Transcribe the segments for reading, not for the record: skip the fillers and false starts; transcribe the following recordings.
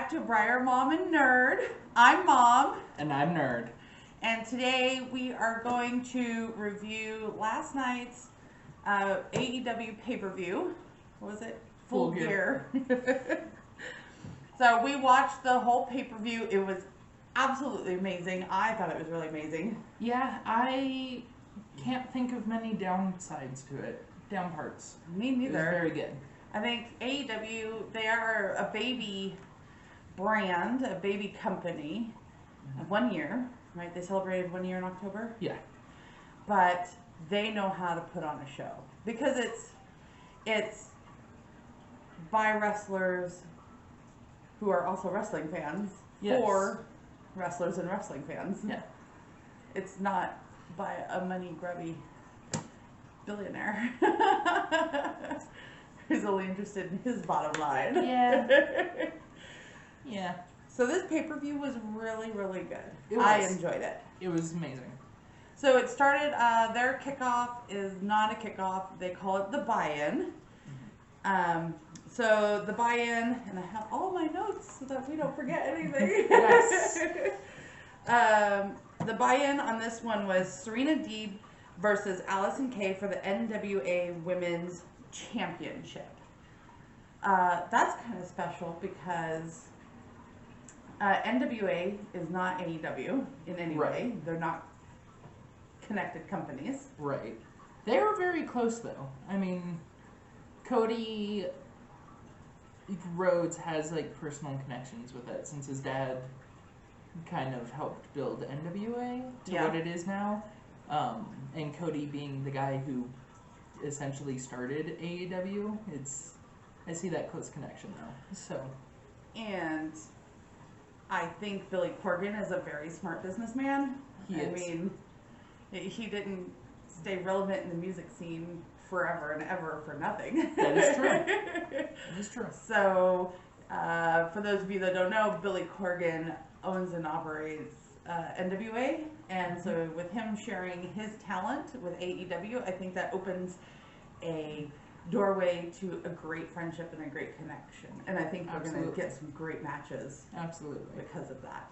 back to Briar Mom and Nerd. I'm Mom. And I'm Nerd. And today we are going to review last night's AEW pay-per-view. What was it? Full Gear. So we watched the whole pay-per-view. It was absolutely amazing. I thought it was really amazing. Yeah, I can't think of many downsides to it. Down parts. Me neither. It was very good. I think AEW, they are a baby brand, a baby company. 1 year, right? They celebrated 1 year in October. Yeah. But they know how to put on a show because it's by wrestlers who are also wrestling fans for wrestlers and wrestling fans. Yeah. It's not by a money grubby billionaire who's only interested in his bottom line. Yeah. Yeah. So this pay-per-view was really, really good. It was. I enjoyed it. It was amazing. So it started, their kickoff is not a kickoff. They call it the buy-in. So the buy-in, and I have all my notes so that we don't forget anything. Yes. The buy-in on this one was Serena Deeb versus Allison Kay for the NWA Women's Championship. That's kind of special because NWA is not AEW in any way. They're not connected companies. Right. They were very close, though. I mean, Cody Rhodes has, like, personal connections with it since his dad kind of helped build NWA to what it is now. And Cody being the guy who essentially started AEW, I see that close connection, though. So. And I think Billy Corgan is a very smart businessman. He is. Mean, he didn't stay relevant in the music scene forever and ever for nothing. That is true. That is true. So, for those of you that don't know, Billy Corgan owns and operates NWA, and so with him sharing his talent with AEW, I think that opens a doorway to a great friendship and a great connection. And I think we're going to get some great matches. Absolutely. Because of that.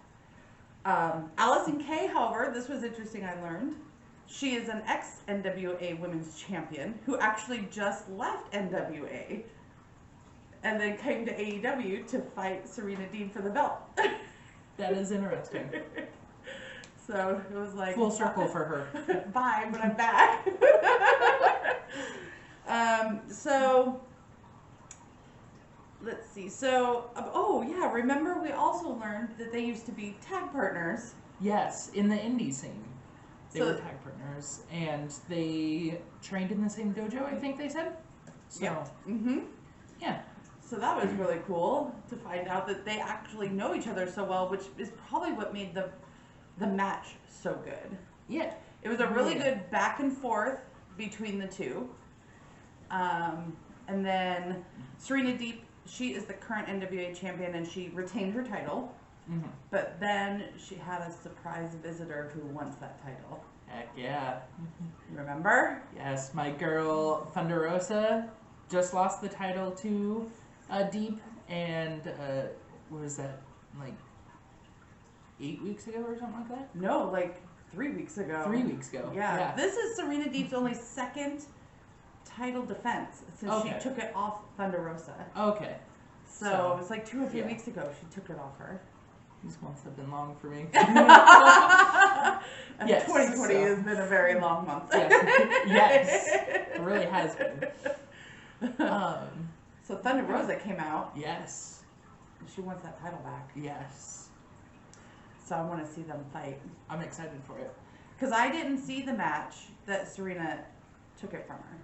Allison Kay, however, this was interesting, I learned. She is an ex-NWA Women's Champion who actually just left NWA and then came to AEW to fight Serena Deeb for the belt. That is interesting. So it was like... Full circle for her. Bye, but I'm back. So, let's see. So, oh yeah, remember we also learned that they used to be tag partners. Yes, in the indie scene. They were tag partners, and they trained in the same dojo, I think they said. So, yeah. Yeah. So that was really cool to find out that they actually know each other so well, which is probably what made the match so good. Yeah. It was a really good back and forth between the two. And then Serena Deeb, she is the current NWA champion, and she retained her title. But then she had a surprise visitor who wants that title. Heck yeah. Remember? Yes, my girl Thunder Rosa just lost the title to Deeb, and what was that, like 8 weeks ago or something like that? No, like 3 weeks ago. 3 weeks ago. Yeah. This is Serena Deeb's only second title defense since she took it off Thunder Rosa. Okay. So it was like 2 or 3 weeks ago she took it off her. These months have been long for me. Yes, 2020 has been a very long month. Yes, it really has been. So Thunder Rosa came out. Yes. She wants that title back. Yes. So I want to see them fight. I'm excited for it. Because I didn't see the match that Serena took it from her.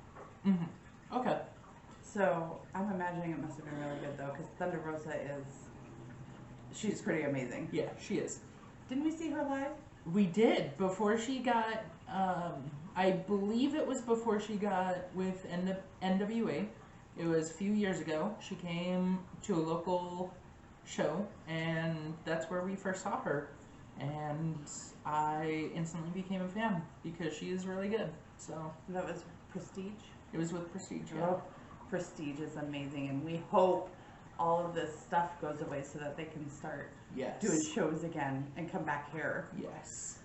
Okay. So I'm imagining it must have been really good though, because Thunder Rosa she's pretty amazing. Yeah, she is. Didn't we see her live? We did, before she got, I believe it was before she got with NWA. It was a few years ago. She came to a local show, and that's where we first saw her. And I instantly became a fan, because she is really good. So that was Prestige? It was with Prestige, yeah. Oh, Prestige is amazing, and we hope all of this stuff goes away so that they can start doing shows again and come back here. Yes.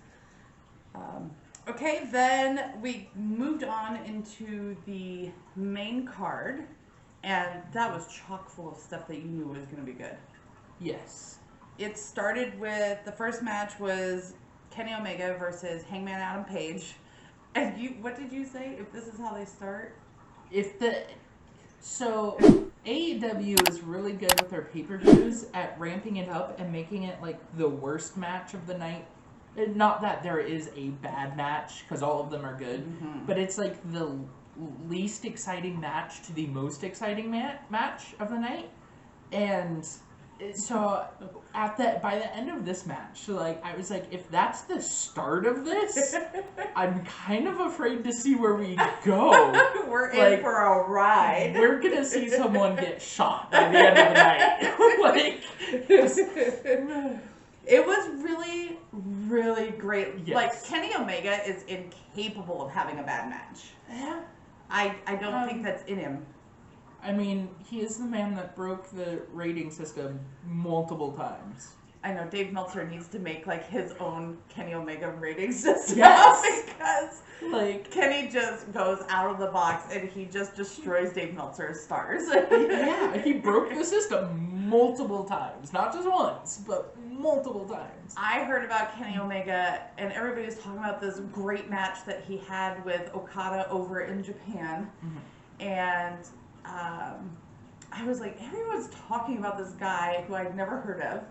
Okay, then we moved on into the main card, and that was chock full of stuff that you knew was going to be good. Yes. It started with, the first match was Kenny Omega versus Hangman Adam Page. And what did you say? If this is how they start? So AEW is really good with their pay-per-views at ramping it up and making it like the worst match of the night. Not that there is a bad match, because all of them are good, but it's like the least exciting match to the most exciting match of the night. And so by the end of this match, like I was like, if that's the start of this, I'm kind of afraid to see where we go. We're in for a ride. We're gonna see someone get shot by the end of the night. It was really, really great. Yes. Like, Kenny Omega is incapable of having a bad match. Yeah. I don't think that's in him. I mean, he is the man that broke the rating system multiple times. I know Dave Meltzer needs to make like his own Kenny Omega rating system. Yes. Because like Kenny just goes out of the box and he just destroys Dave Meltzer's stars. Yeah, he broke the system multiple times. Not just once, but multiple times. I heard about Kenny Omega and everybody was talking about this great match that he had with Okada over in Japan. And I was like, everyone's talking about this guy who I'd never heard of.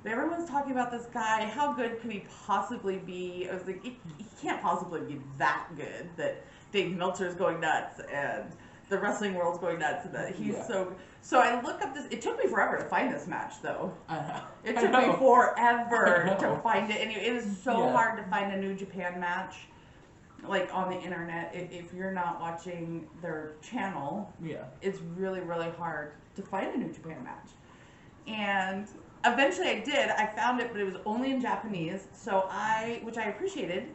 Everyone's talking about this guy. How good could he possibly be? I was like, he can't possibly be that good that Dave Meltzer's going nuts and the wrestling world's going nuts and that he's so I look up this. It took me forever to find this match, though. I know. It took me forever to find it. And it is so hard to find a New Japan match, like on the internet. If you're not watching their channel, it's really, really hard to find a New Japan match. And eventually I did. I found it, but it was only in Japanese. So which I appreciated,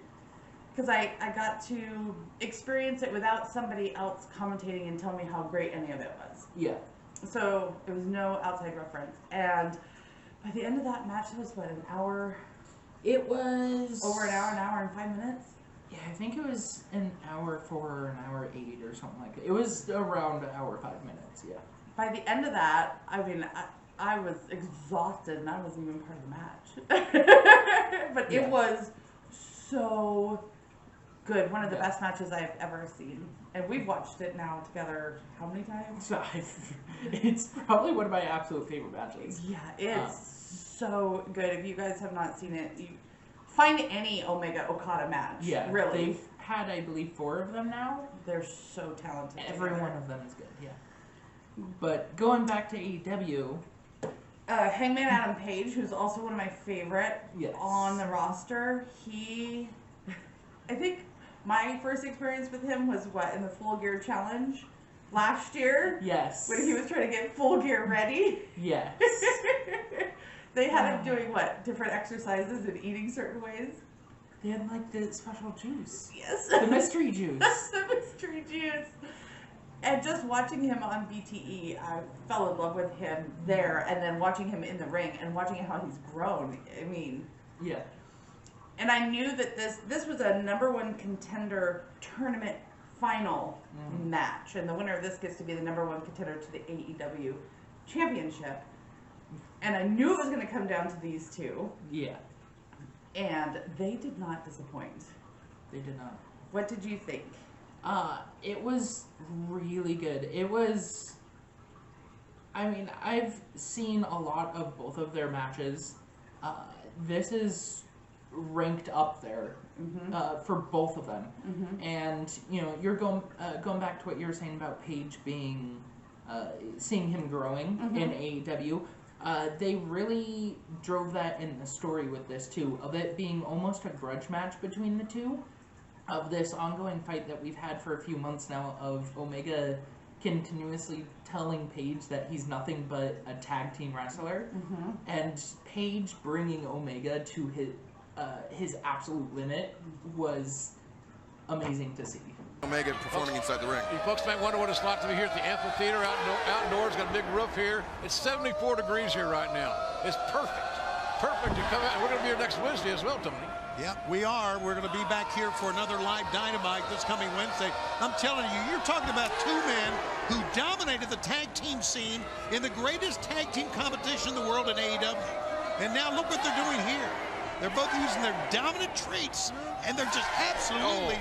because I got to experience it without somebody else commentating and telling me how great any of it was. Yeah. So it was no outside reference. And by the end of that match, it was what, an hour? It was over an hour and 5 minutes. Yeah, I think it was an hour 4 or an hour 8 or something like that. It was around an hour 5 minutes. Yeah. By the end of that, I mean, I was exhausted and I wasn't even part of the match. But it was so good. One of the best matches I've ever seen. And we've watched it now together how many times? It's probably one of my absolute favorite matches. Yeah, it's so good. If you guys have not seen it, you find any Omega Okada match. Yeah, really. They've had, I believe, 4 of them now. They're so talented. Every one of them is good, yeah. But going back to AEW, Hangman Adam Page, who's also one of my favorite on the roster, I think my first experience with him was in the Full Gear Challenge last year. Yes. When he was trying to get Full Gear ready. Yes. They had him doing different exercises and eating certain ways. They had like the special juice. Yes. The mystery juice. The mystery juice. And just watching him on BTE, I fell in love with him there, and then watching him in the ring and watching how he's grown. I mean, yeah. And I knew that this was a #1 contender tournament final match, and the winner of this gets to be the #1 contender to the AEW championship. And I knew it was going to come down to these two. Yeah. And they did not disappoint. They did not. What did you think? It was really good. It was, I mean, I've seen a lot of both of their matches. This is ranked up there for both of them. And, you know, you're going back to what you were saying about Paige being, seeing him growing in AEW. They really drove that in the story with this too, of it being almost a grudge match between the two, of this ongoing fight that we've had for a few months now of Omega continuously telling Paige that he's nothing but a tag team wrestler, and Paige bringing Omega to his absolute limit was amazing to see. Omega performing inside the ring. You folks might wonder what it's like to be here at the amphitheater outdoors. Got a big roof here. It's 74 degrees here right now. It's perfect. Perfect to come out. And we're going to be here next Wednesday as well, Tony. Yeah, we are. We're going to be back here for another live Dynamite this coming Wednesday. I'm telling you, you're talking about two men who dominated the tag team scene in the greatest tag team competition in the world in AEW. And now look what they're doing here. They're both using their dominant traits, and they're just absolutely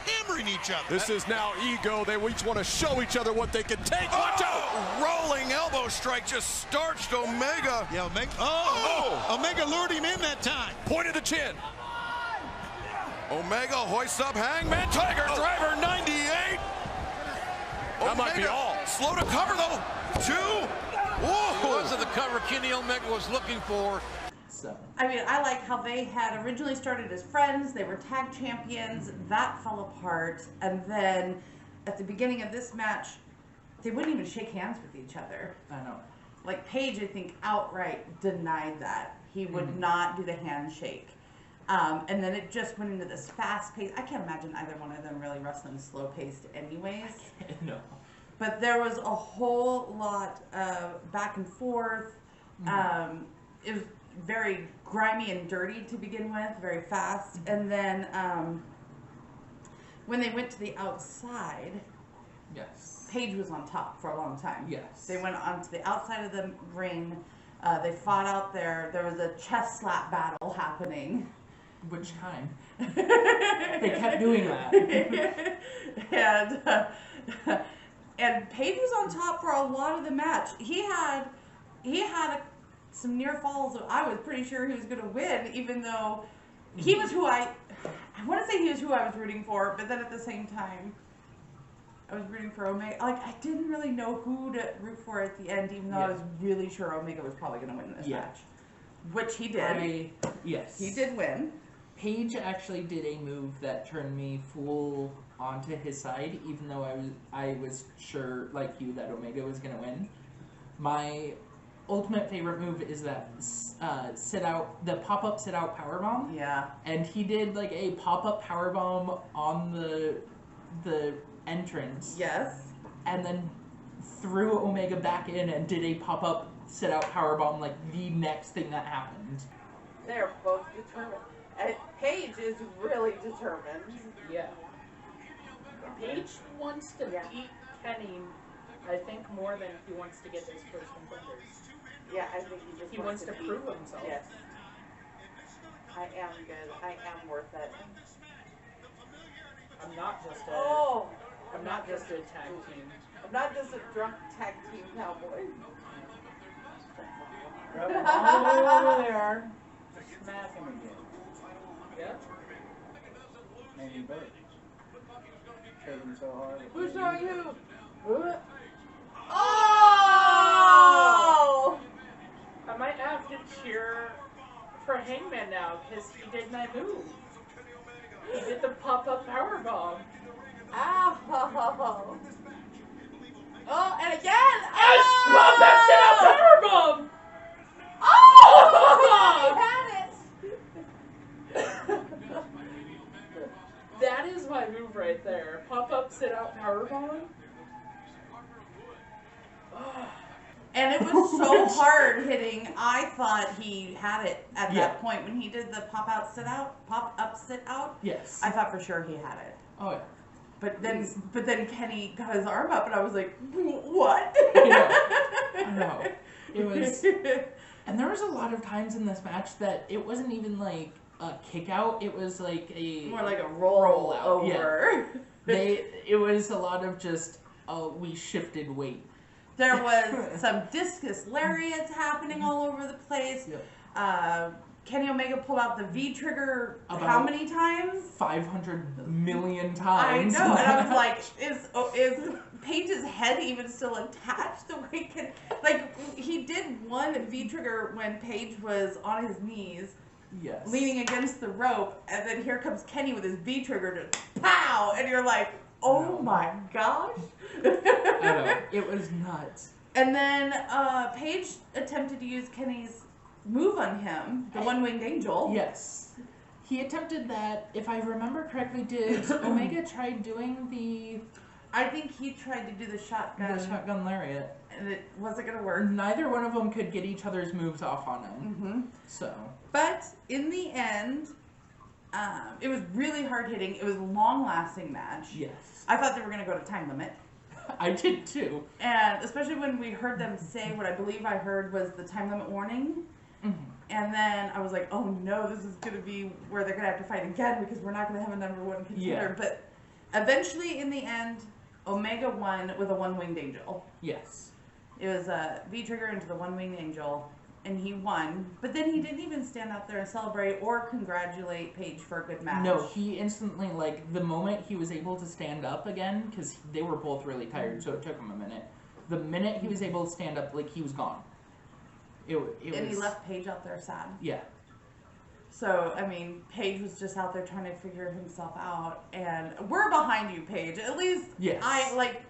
hammering each other. This is now ego. They each want to show each other what they can take. Watch out! Rolling elbow strike just starched Omega. Yeah, Omega. Omega lured him in that time. Point of the chin. Omega hoists up Hangman Tiger Driver 98. That might be all. Slow to cover though. 2. Whoa! Those are the cover Kenny Omega was looking for. So. I mean, I like how they had originally started as friends. They were tag champions. That fell apart. And then at the beginning of this match, they wouldn't even shake hands with each other. I know. Like Paige, I think, outright denied that. He would not do the handshake. And then it just went into this fast pace. I can't imagine either one of them really wrestling slow paced anyways. No. But there was a whole lot of back and forth. It was very grimy and dirty to begin with, very fast. And then when they went to the outside, Yes. Paige was on top for a long time. Yes. They went onto the outside of the ring. They fought out there. There was a chest slap battle happening. Which kind? They kept doing that. And Paige was on top for a lot of the match. He had some near falls. I was pretty sure he was going to win, even though he was who I want to say he was who I was rooting for, but then at the same time, I was rooting for Omega. Like, I didn't really know who to root for at the end, even though I was really sure Omega was probably going to win this match. Which he did. Yes. He did win. Paige actually did a move that turned me full onto his side, even though I was sure, like you, that Omega was going to win. My ultimate favorite move is that the pop-up sit-out powerbomb. Yeah. And he did like a pop-up powerbomb on the entrance. Yes. And then threw Omega back in and did a pop-up sit-out powerbomb, like the next thing that happened. They're both determined. And Paige is really determined. Yeah. Paige wants to beat Kenny, I think, more than he wants to get his first contenders. Yeah, I think he wants to prove himself. Yes. I am good. I am worth it. I'm not just a I'm not just a tag team. I'm not just a drunk tag team cowboy. Grab him all over there. Smack him again. Yeah. Maybe both. Showed him so hard. Who's showing who? Oh! Oh! I might have to cheer for Hangman now because he did my move. He did the pop-up powerbomb. Ow! Oh, and again! Pop-up sit-out powerbomb! Oh! He had it! That is my move right there. Pop-up sit-out powerbomb. And it was so hard hitting. I thought he had it at that point when he did the pop-up sit-out. Yes. I thought for sure he had it. Oh, yeah. But then Kenny got his arm up, and I was like, what? I know. It was, and there was a lot of times in this match that it wasn't even like a kick out. It was like more like a roll over. Yeah. It was a lot of just we shifted weight. There was some discus lariats happening all over the place. Yep. Kenny Omega pulled out the V trigger how many times? 500 million times. I know, and I was like, is Paige's head even still attached? The way he did one V trigger when Paige was on his knees, leaning against the rope, and then here comes Kenny with his V trigger, just pow, and you're like, oh my gosh. I know, it was nuts. And then Paige attempted to use Kenny's move on him, the one-winged angel. Yes. He attempted that. If I remember correctly, did Omega try doing the I think he tried to do the shotgun lariat? and it wasn't gonna work. Neither one of them could get each other's moves off on him. So, But in the end, it was really hard hitting. It was a long lasting match. yes. I thought they were gonna go to time limit. I did too. And especially when we heard them say what I believe I heard was the time limit warning. And then I was like, oh no, this is going to be where they're going to have to fight again because we're not going to have a number one contender. Yeah. But eventually, in the end, Omega won with a one-winged angel. Yes. It was a V-trigger into the one-winged angel, and he won. But then he didn't even stand out there and celebrate or congratulate Paige for a good match. No, he instantly, like, the moment he was able to stand up again, because they were both really tired, so it took him a minute. The minute he was able to stand up, like, he was gone. And he left Paige out there sad. Yeah. So, I mean, Paige was just out there trying to figure himself out. And we're behind you, Paige. At least, Yes.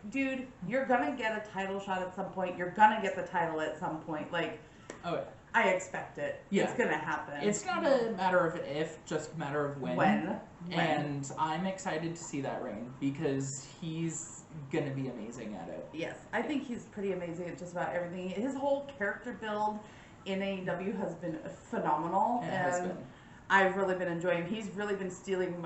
Dude, you're going to get a title shot at some point. You're going to get the title at some point. Like, Oh, yeah. I expect it. Yeah. It's going to happen. It's not a matter of if, just a matter of when. When. And I'm excited to see that reign because he's going to be amazing at it. Yes, I think he's pretty amazing at just about everything. His whole character build in AEW has been phenomenal. It has been. I've really been enjoying him. He's really been stealing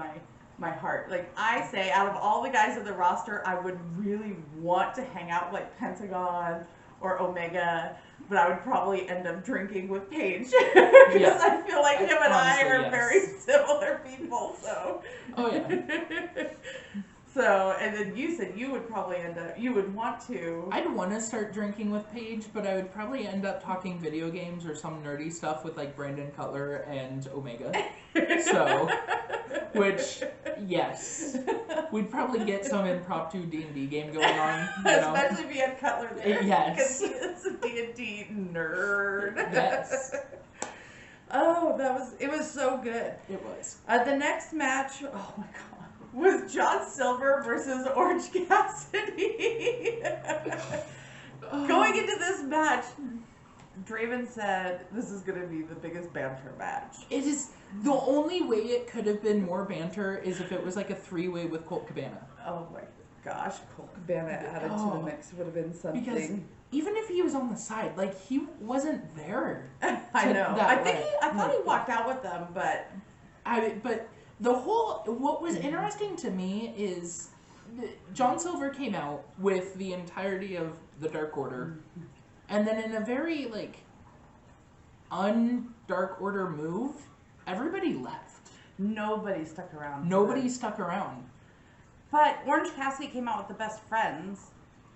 my heart. Like, I say, out of all the guys on the roster, I would really want to hang out with, like, Pentagon or Omega, but I would probably end up drinking with Paige. Because I feel like him and I Honestly, are yes. very similar people, so. Oh, yeah. So, and then you said you would probably you would want to. I'd want to start drinking with Paige, but I would probably end up talking video games or some nerdy stuff with, like, Brandon Cutler and Omega. So, which, yes. We'd probably get some impromptu D&D game going on, you know? Especially if you had Cutler there. Yes. Because he is a D&D nerd. Yes. Oh, it was so good. It was. The next match, oh my god, was John Silver versus Orange Cassidy. Going into this match, Draven said this is going to be the biggest banter match. It is. The only way it could have been more banter is if it was like a three-way with Colt Cabana. Oh my gosh, Colt Cabana added to the mix would have been something. Because even if he was on the side, like, he wasn't there. I know. I thought he Like, walked out with them, but But what was interesting to me is John Silver came out with the entirety of the Dark Order, and then in a very, like, un-Dark Order move, everybody left. nobody stuck around. Nobody stuck around. But Orange Cassidy came out with the Best Friends.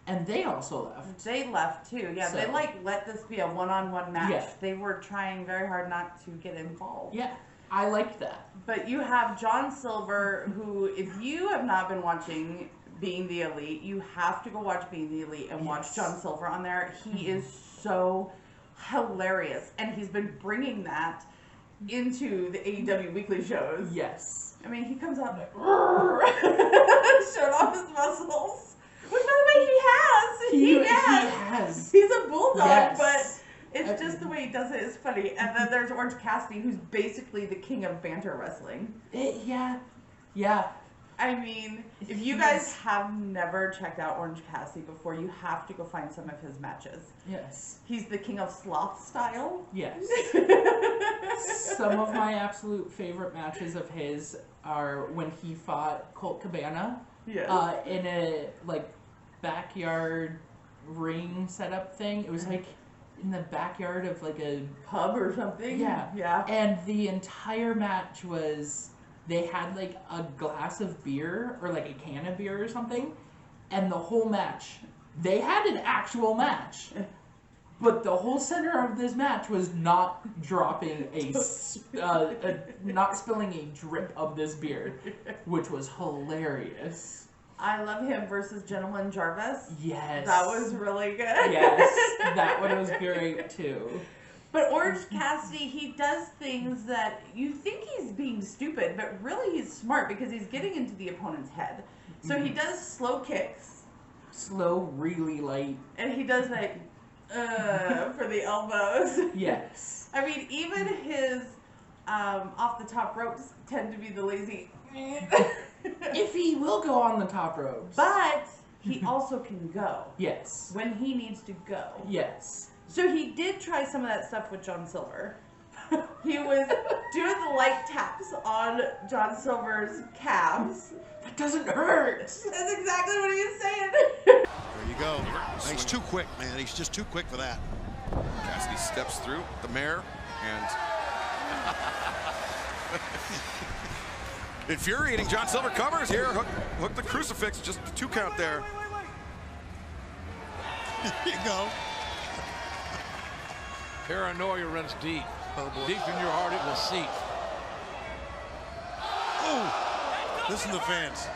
And they also left. They left too. Yeah, they So- let this be a one-on-one match. Yeah. They were trying very hard not to get involved. Yeah, I liked that. But you have John Silver, who, if you have not been watching Being the Elite, you have to go watch Being the Elite and watch John Silver on there. He is so hilarious, and he's been bringing that into the AEW weekly shows. Yes. I mean, he comes out like, showing off his muscles. Which, by the way, he has. He's a bulldog, Yes. but it's just the way he does it is funny. And then there's Orange Cassidy, who's basically the king of banter wrestling. Yeah. I mean, if you guys have never checked out Orange Cassidy before, you have to go find some of his matches. Yes. He's the king of sloth style. Yes. Some of my absolute favorite matches of his are when he fought Colt Cabana. Yes. In a, like, backyard ring setup thing. It was like in the backyard of like a pub or something. Yeah. Yeah. And the entire match was they had like a glass of beer or like a can of beer or something, and the whole match they had an actual match. But the whole center of this match was not dropping not spilling a drip of this beer, which was hilarious. I love him versus Gentleman Jarvis. Yes. That was really good. Yes, that one was great too. But Orange Cassidy, he does things that you think he's being stupid, but really he's smart because he's getting into the opponent's head. So he does slow kicks. Slow, really light. And he does like, for the elbows. Yes. I mean, even his off the top ropes tend to be the lazy. If he will go on the top ropes. But he also can go Yes. when he needs to go. Yes. So he did try some of that stuff with John Silver. He was doing the light taps on John Silver's calves. That doesn't hurt. That's exactly what he was saying. There you go. He's too quick, man. He's just too quick for that. Cassidy steps through the mare and infuriating. John Silver covers here. Hook the crucifix. Just the 2 count there. There you go. Paranoia runs deep. Oh, boy. Deep in your heart, it will seep. Oh, listen to the fans.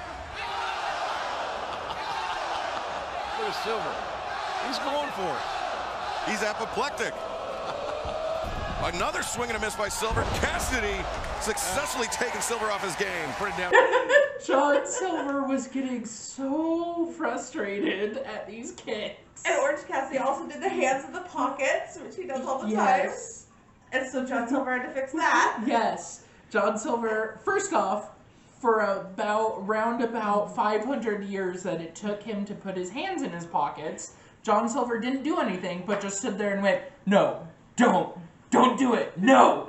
Look at Silver. He's going for it. He's apoplectic. Another swing and a miss by Silver. Cassidy successfully taking Silver off his game. Put it down. John Silver was getting so frustrated at these kicks. And Orange Cassidy also did the hands in the pockets, which he does all the time. Yes. And so John Silver had to fix that. Yes. John Silver, first off, for round about 500 years that it took him to put his hands in his pockets, John Silver didn't do anything, but just stood there and went, no, don't do it, no.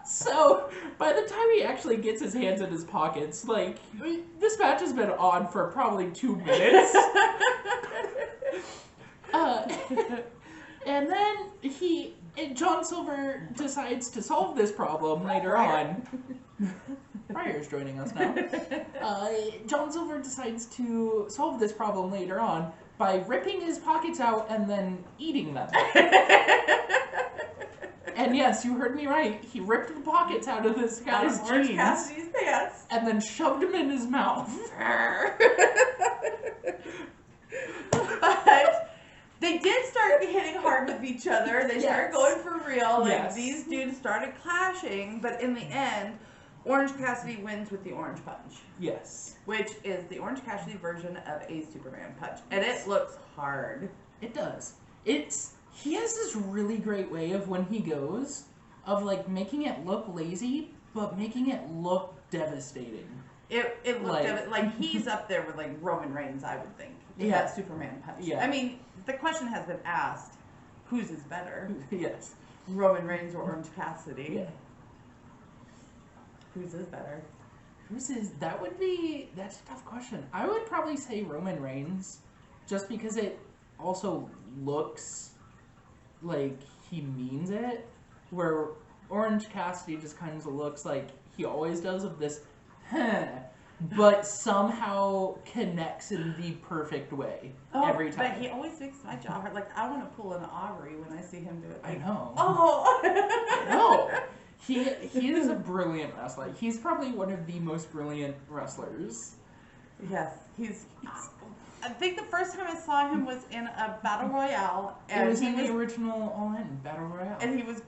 So, by the time he actually gets his hands in his pockets, like, this match has been on for probably 2 minutes. And then John Silver decides to solve this problem later on. Pryor's joining us now. John Silver decides to solve this problem later on by ripping his pockets out and then eating them. And yes, you heard me right. He ripped the pockets out of this guy's Orange jeans Cassidy's pants. and then shoved them in his mouth. But they did start hitting hard with each other. They started going for real. Like, Yes. these dudes started clashing, but in the end, Orange Cassidy wins with the Orange Punch, Yes. which is the Orange Cassidy version of a Superman punch. And it looks hard. It does. He has this really great way of when he goes, of like making it look lazy, but making it look devastating. It looked like he's up there with like Roman Reigns, I would think. In that Superman punch. Yeah. I mean, the question has been asked, whose is better? Yes. Roman Reigns or Orange Cassidy? Yeah. Whose is better? That's a tough question. I would probably say Roman Reigns, just because it also looks like he means it, where Orange Cassidy just kind of looks like he always does of this, but somehow connects in the perfect way every time. But he always makes my job hard. Like, I want to pull an Aubrey when I see him do it. I know. Oh! No! He is a brilliant wrestler. He's probably one of the most brilliant wrestlers. Yes, he's. I think the first time I saw him was in a battle royale, and It was in the original All In Battle Royale. and he was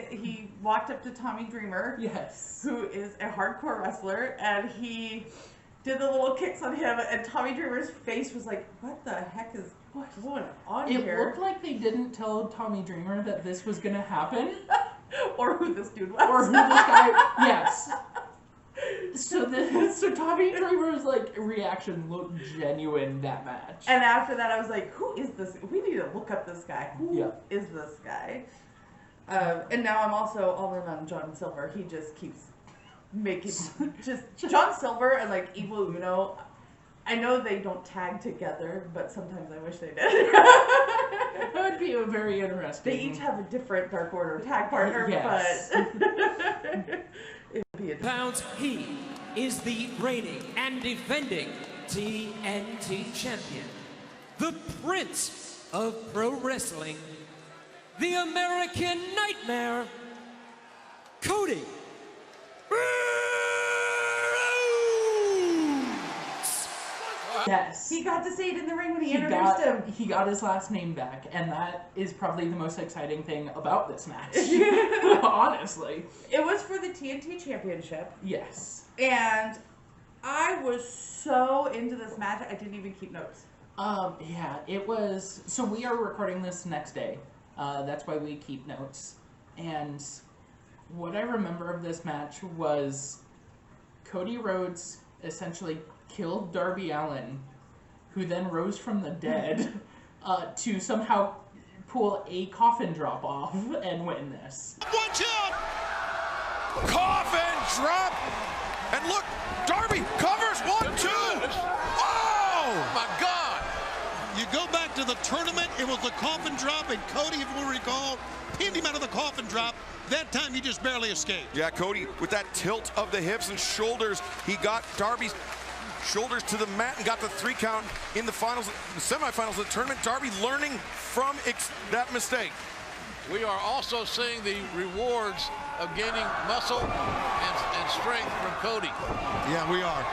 he walked up to Tommy Dreamer, Yes. who is a hardcore wrestler, and he did the little kicks on him, and Tommy Dreamer's face was like, "What the heck is going on It here?" looked like they didn't tell Tommy Dreamer that this was gonna happen. Or who this dude was. Or who this guy, yes. So Tommy Dreamer's like reaction looked genuine that match. And after that, I was like, "Who is this? We need to look up this guy. Who is Yeah. this guy?" And now I'm also all in on John Silver. He just keeps making John Silver and like Evil Uno. I know they don't tag together, but sometimes I wish they did. That would be a very interesting. They each have a different Dark Order tag partner, Yes. but it'd be a Pounds, he is the reigning and defending TNT champion, the Prince of Pro Wrestling, the American Nightmare, Cody Rhodes. Yes. He got to say it in the ring when he introduced him. He got his last name back, and that is probably the most exciting thing about this match. Honestly. It was for the TNT Championship, Yes. and I was so into this match, I didn't even keep notes. Yeah, it was. So we are recording this next day. That's why we keep notes. And what I remember of this match was Cody Rhodes essentially killed Darby Allin, who then rose from the dead to somehow pull a coffin drop off and win this. Watch out! Coffin drop. And look, Darby covers 1, 2. Oh, My God! You go back to the tournament, it was the coffin drop, and Cody, if you recall, pinned him out of the coffin drop. That time he just barely escaped. Yeah, Cody, with that tilt of the hips and shoulders, he got Darby's shoulders to the mat and got the 3 count in the finals, the semifinals of the tournament. Darby learning from that mistake. We are also seeing the rewards of gaining muscle and strength from Cody. Yeah, we are.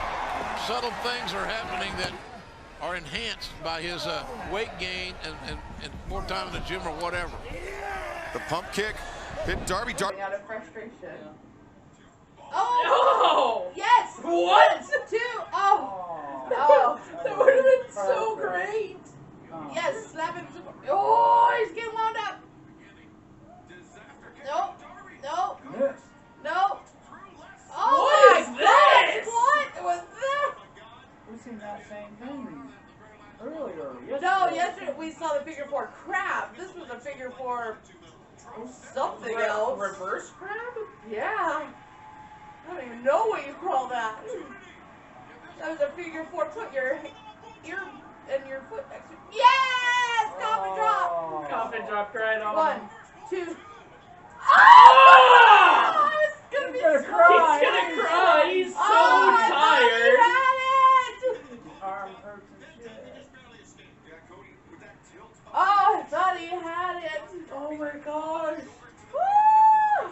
Subtle things are happening that are enhanced by his weight gain and more time in the gym or whatever. The pump kick hit Darby. Out of frustration. Oh! Yes! What? 2! Oh! That would have been so great! Yes, slap him. Oh, he's getting wound up. No. Yes. Oh, What is this? What was that? We've seen that same thing earlier. No, yesterday we saw the figure 4 crab. This was a figure 4 something else. Reverse crab? Yeah. I don't even know what you call that. That was a figure 4. Put your ear and your foot next to. Yes! Coffin drop. Coffin drop right on. 1, 2. Oh! It's gonna be He's gonna so cry. He's gonna cry. He's so I thought tired. he had it. Arm hurts and shit. Oh, I thought he had it. Oh my gosh. Woo!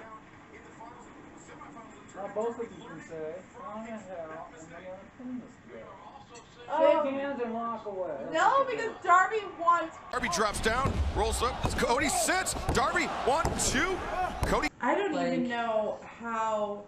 Now both of you can say, "Oh the hell," and they're gonna pin this guy. Oh. Shake hands and walk away. No, because Darby wants. Darby drops down, rolls up. Cody sits. Darby 1, 2. Cody. I don't Like- even know how.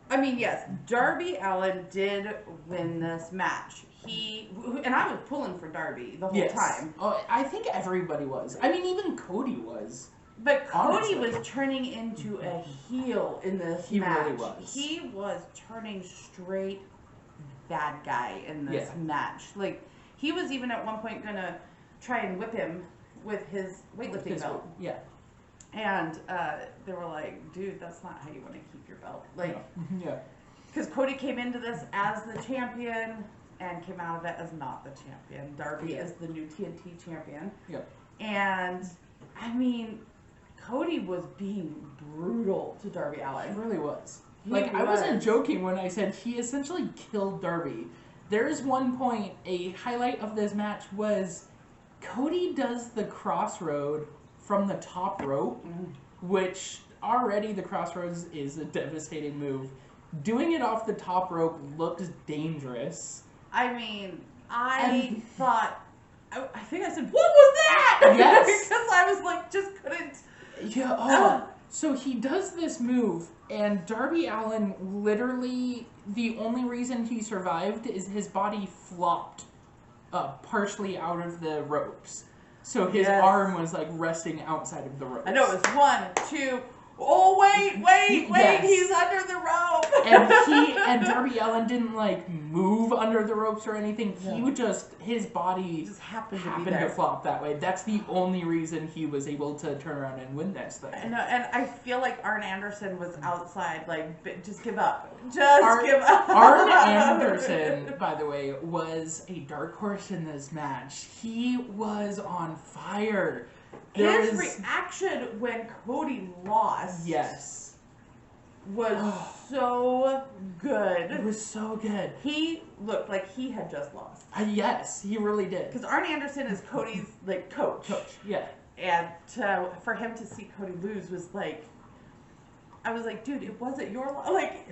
I mean, yes, Darby Allin did win this match. And I was pulling for Darby the whole time. Oh, I think everybody was. I mean, even Cody was. But Cody Honestly. was turning into a heel in this He match. really was. He was turning straight bad guy in this Yeah. match. Like, he was even at one point gonna try and whip him with his weightlifting belt. Yeah. And they were like, dude, that's not how you want to keep your belt. Like, Yeah. because Cody came into this as the champion and came out of it as not the champion. Darby Yeah. is the new TNT champion. Yep. And, I mean, Cody was being brutal to Darby He Allin. really was. He Like, I wasn't was. joking when I said he essentially killed Darby. There is one point, a highlight of this match was Cody does the crossroad from the top rope, which already the crossroads is a devastating move. Doing it off the top rope looks dangerous. I mean, I And- thought, I think I said, what was that? Yes. Because I was like, just couldn't. Yeah. Oh. So he does this move, and Darby Allin literally, the only reason he survived is his body flopped partially out of the ropes. So his Yes. arm was like resting outside of the ropes. I know it was 1, 2. Oh, wait, Yes. he's under the rope. And Darby Allin didn't like move under the ropes or anything. He would just, his body just happened happened to be there. to flop that way. That's the only reason he was able to turn around and win this thing. I know, and I feel like Arn Anderson was outside, like, just give up. Just give up. Arn Anderson, by the way, was a dark horse in this match. He was on fire. There His was- reaction when Cody lost Yes. was so good. It was so good. He looked like he had just lost. Yes, he really did. Because Arn Anderson is Cody's, like, coach. Yeah. And for him to see Cody lose was like, I was like, dude, it wasn't your like.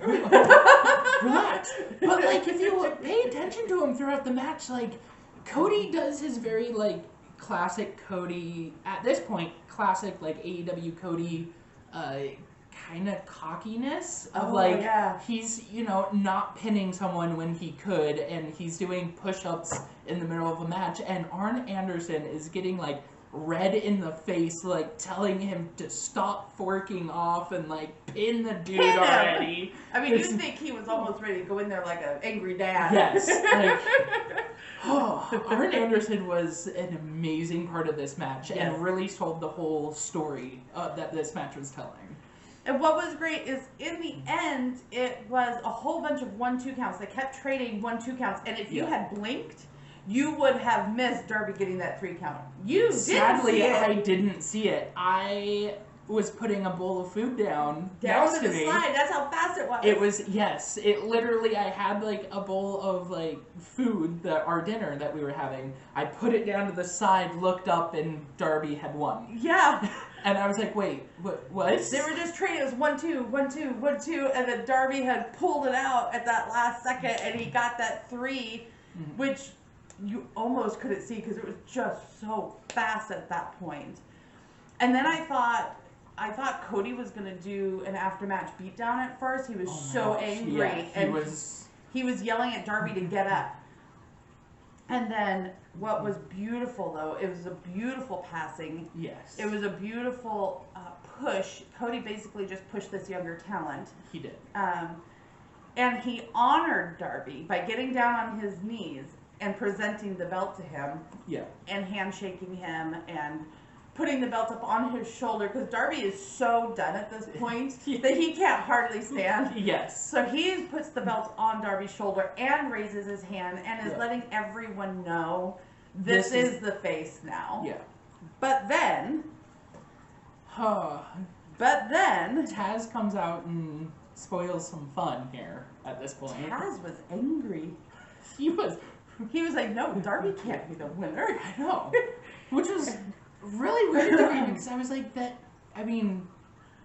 Relax. But like, if you pay attention to him throughout the match, like, Cody does his very like classic Cody, at this point, classic like AEW Cody, kind of cockiness of like, he's, you know, not pinning someone when he could, and he's doing push-ups in the middle of a match, and Arn Anderson is getting like red in the face, like telling him to stop forking off and like pin the dude Pin him! already. I mean, you'd think he was almost ready to go in there like an angry dad. Yes. Like, Arn Anderson was an amazing part of this match Yes. and really told the whole story that this match was telling. And what was great is, in the end, it was a whole bunch of 1-2 counts. They kept trading 1-2 counts, and if you had blinked, you would have missed Darby getting that 3 count. You Sadly, didn't see it. I didn't see it. I was putting a bowl of food down to next the to me. slide. That's how fast it was. It was, yes. It literally, I had like a bowl of like food, our dinner that we were having. I put it down to the side, looked up, and Darby had won. Yeah. And I was like, wait, what? They were just trading. It was 1-2, 1-2, 1-2, and then Darby had pulled it out at that last second, and he got that 3, which you almost couldn't see because it was just so fast at that point. And then I thought Cody was gonna do an after-match beatdown at first. He was so angry, Yeah, and he was yelling at Darby to get up. And then what was beautiful, though, it was a beautiful passing. Yes. It was a beautiful push. Cody basically just pushed this younger talent. He did. And he honored Darby by getting down on his knees and presenting the belt to him. Yeah. And handshaking him and putting the belt up on his shoulder, because Darby is so done at this point that he can't hardly stand. Yes. So he puts the belt on Darby's shoulder and raises his hand and is letting everyone know this is the face now. Yeah. But then Taz comes out and spoils some fun here at this point. Taz was angry. He was like, no, Darby can't be the winner. I know. Which was really weird to me, because I was like,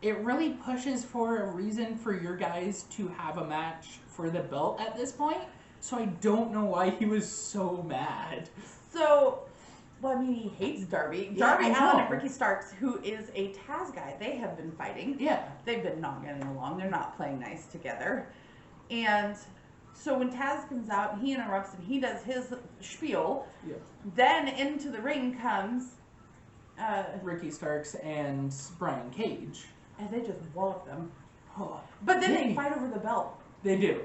it really pushes for a reason for your guys to have a match for the belt at this point. So I don't know why he was so mad. So, well, I mean, he hates Darby. Yeah, Darby I Allin know. and Ricky Starks, who is a Taz guy, they have been fighting. Yeah. They've been not getting along. They're not playing nice together. And so when Taz comes out, he interrupts and he does his spiel. Yeah. Then into the ring comes Ricky Starks and Brian Cage. and they just wallop them. Oh, But then they fight over the belt. They do.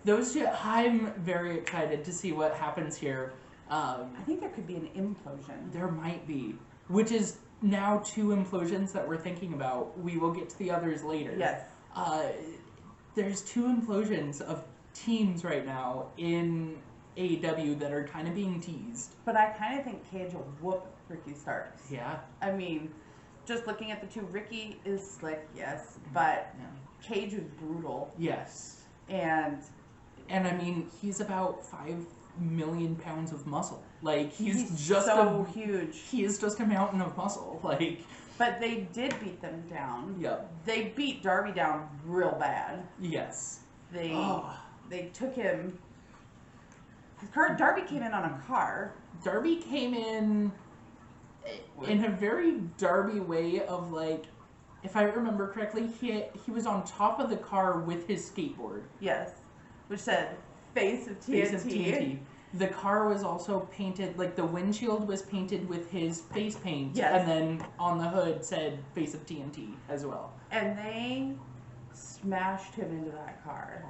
Those two, I'm very excited to see what happens here. I think there could be an implosion. There might be, which is now 2 implosions that we're thinking about. We will get to the others later. Yes. There's 2 implosions of teams right now in AEW that are kind of being teased. But I kind of think Cage will whoop Ricky Starks. Yeah. I mean, just looking at the two, Ricky is slick, yes, but Cage is brutal. Yes. And I mean, he's about 5 million pounds of muscle. Like, he's just so huge. He is just a mountain of muscle. Like, but they did beat them down. Yep. They beat Darby down real bad. Yes. They took him. Darby came in on a car. Darby came in a very Darby way of, like, if I remember correctly, he was on top of the car with his skateboard. Yes. Which said, Face of TNT. Face of TNT. The car was also painted, like the windshield was painted with his face paint. Yes. And then on the hood said Face of TNT as well. And they smashed him into that car.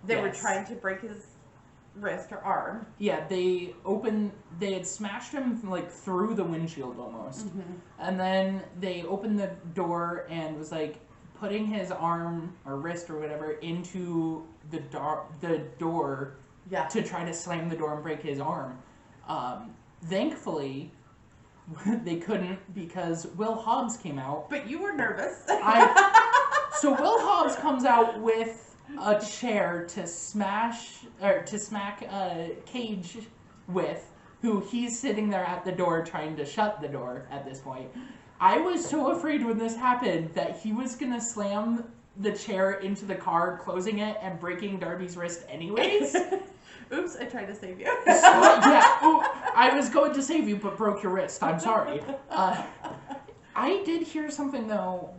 They were trying to break his wrist or arm. Yeah, they had smashed him like through the windshield almost. Mm-hmm. And then they opened the door and was like putting his arm or wrist or whatever into the door to try to slam the door and break his arm. Thankfully, they couldn't because Will Hobbs came out. But you were nervous. So Will Hobbs comes out with a chair to smack Cage with, who he's sitting there at the door trying to shut the door at this point. I was so afraid when this happened that he was gonna slam the chair into the car, closing it and breaking Darby's wrist anyways. Oops, I tried to save you. I was going to save you but broke your wrist. I'm sorry. I did hear something though,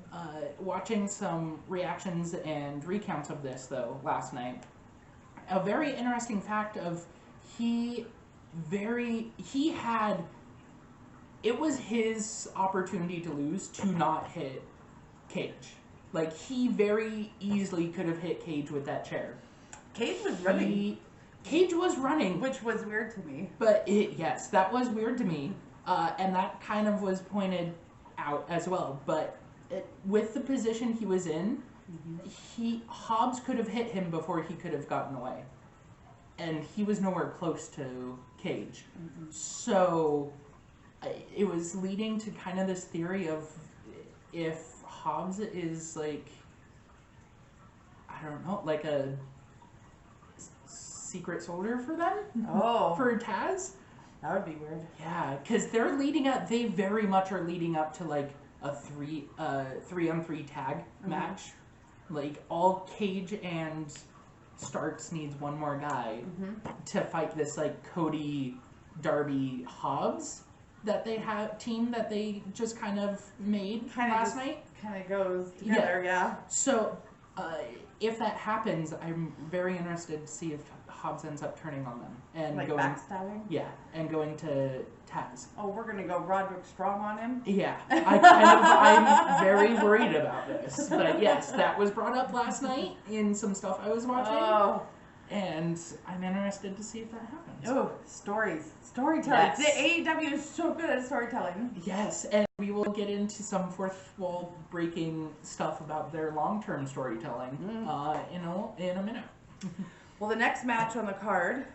watching some reactions and recounts of this though last night. A very interesting fact of he had it was his opportunity to lose to not hit Cage. Like, he very easily could have hit Cage with that chair. Cage was running. Cage was running. Which was weird to me. But yes, that was weird to me. And that kind of was pointed out as well. But with the position he was in, Hobbs could have hit him before he could have gotten away. And he was nowhere close to Cage. So it was leading to kind of this theory of if Hobbs is like, I don't know, like a secret soldier for them? Oh. For Taz? That would be weird. Yeah, because they very much are leading up to like a 3-on-3 tag match. Like, all Cage and Starks needs one more guy to fight this like Cody, Darby, Hobbs that they have team that they just kind of made last night. Kind of goes together, yeah. So if that happens, I'm very interested to see if Hobbs ends up turning on them and like going backstabbing. Yeah, and going to Taz. Oh, we're gonna go Roderick Strong on him. Yeah, I'm very worried about this, but yes, that was brought up last night in some stuff I was watching. Oh. And I'm interested to see if that happens. Oh, storytelling. Yes. The AEW is so good at storytelling. Yes, and we will get into some fourth wall breaking stuff about their long-term storytelling in a minute. Well, the next match on the card,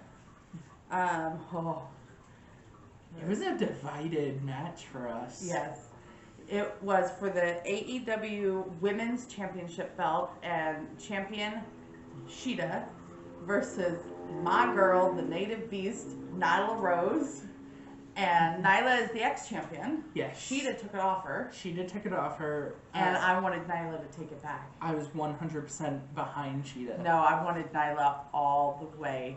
it was a divided match for us. Yes. It was for the AEW Women's Championship belt, and champion Shida versus my girl, the native beast, Nyla Rose. And Nyla is the ex-champion. Yes. Shida took it off her. Shida took it off her. And I wanted Nyla to take it back. I was 100% behind Shida. No, I wanted Nyla all the way.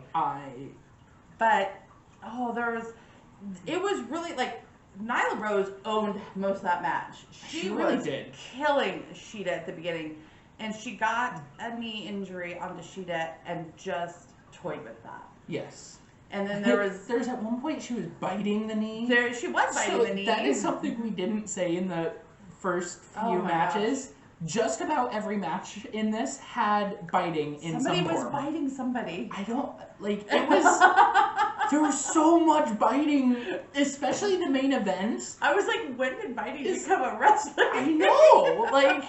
It was really, like, Nyla Rose owned most of that match. She really did. Killing Shida at the beginning. And she got a knee injury onto Shida and just toyed with that. Yes. And then there's at one point she was biting the knee. She was biting the knee. That is something we didn't say in the first few matches. Gosh. Just about every match in this had biting in some form. Somebody was biting somebody. I don't, like, it was, there was so much biting, especially the main event. I was like, when did biting become a wrestling? I know, like,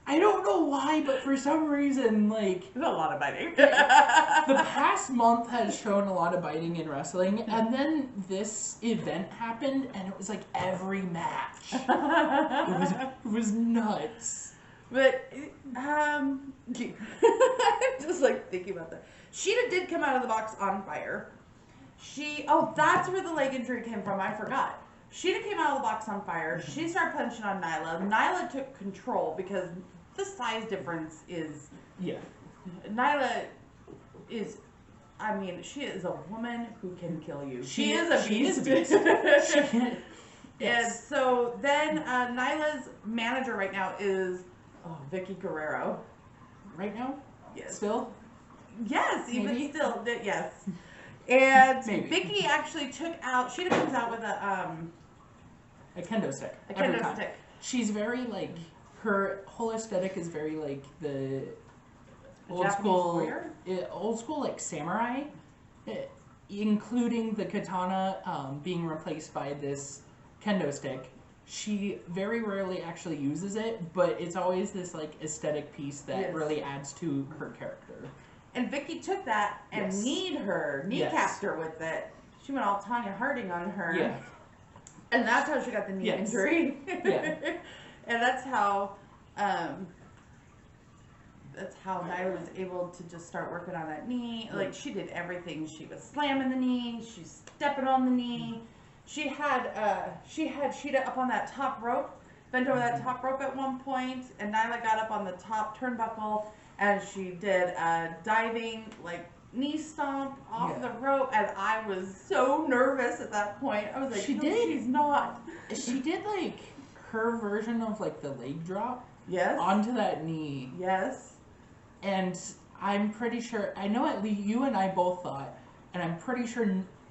I don't know why, but for some reason, like... There's a lot of biting. The past month has shown a lot of biting in wrestling, and then this event happened, and it was like every match. It was nuts. But, just like thinking about that. Sheeta did come out of the box on fire. That's where the leg injury came from, I forgot. Sheeta came out of the box on fire. She started punching on Nyla. Nyla took control because the size difference is... Yeah. Nyla is... I mean, she is a woman who can kill you. She is a beast. Yes. And so then Nyla's manager right now is Vicky Guerrero. Right now? Yes. Still? Yes, Maybe? even still. Yes. And Maybe. Vicky actually took out... She comes out with a kendo stick. A kendo stick. She's very, like... Her whole aesthetic is very, like, the old school, like, samurai, including the katana being replaced by this kendo stick. She very rarely actually uses it, but it's always this, like, aesthetic piece that really adds to her character. And Vicky took that and kneecapped her with it. She went all Tanya Harding on her. Yeah. And that's how she got the knee injury. Yeah. And that's how Nyla was able to just start working on that knee. Like, she did everything. She was slamming the knee. She's stepping on the knee. She had Sheeta up on that top rope, bent over that top rope at one point, and Nyla got up on the top turnbuckle, and she did a diving, like, knee stomp off the rope, and I was so nervous at that point. I was like, she's not. She did, like... her version of, like, the leg drop onto that knee. Yes. And I'm pretty sure, I know at least you and I both thought, and I'm pretty sure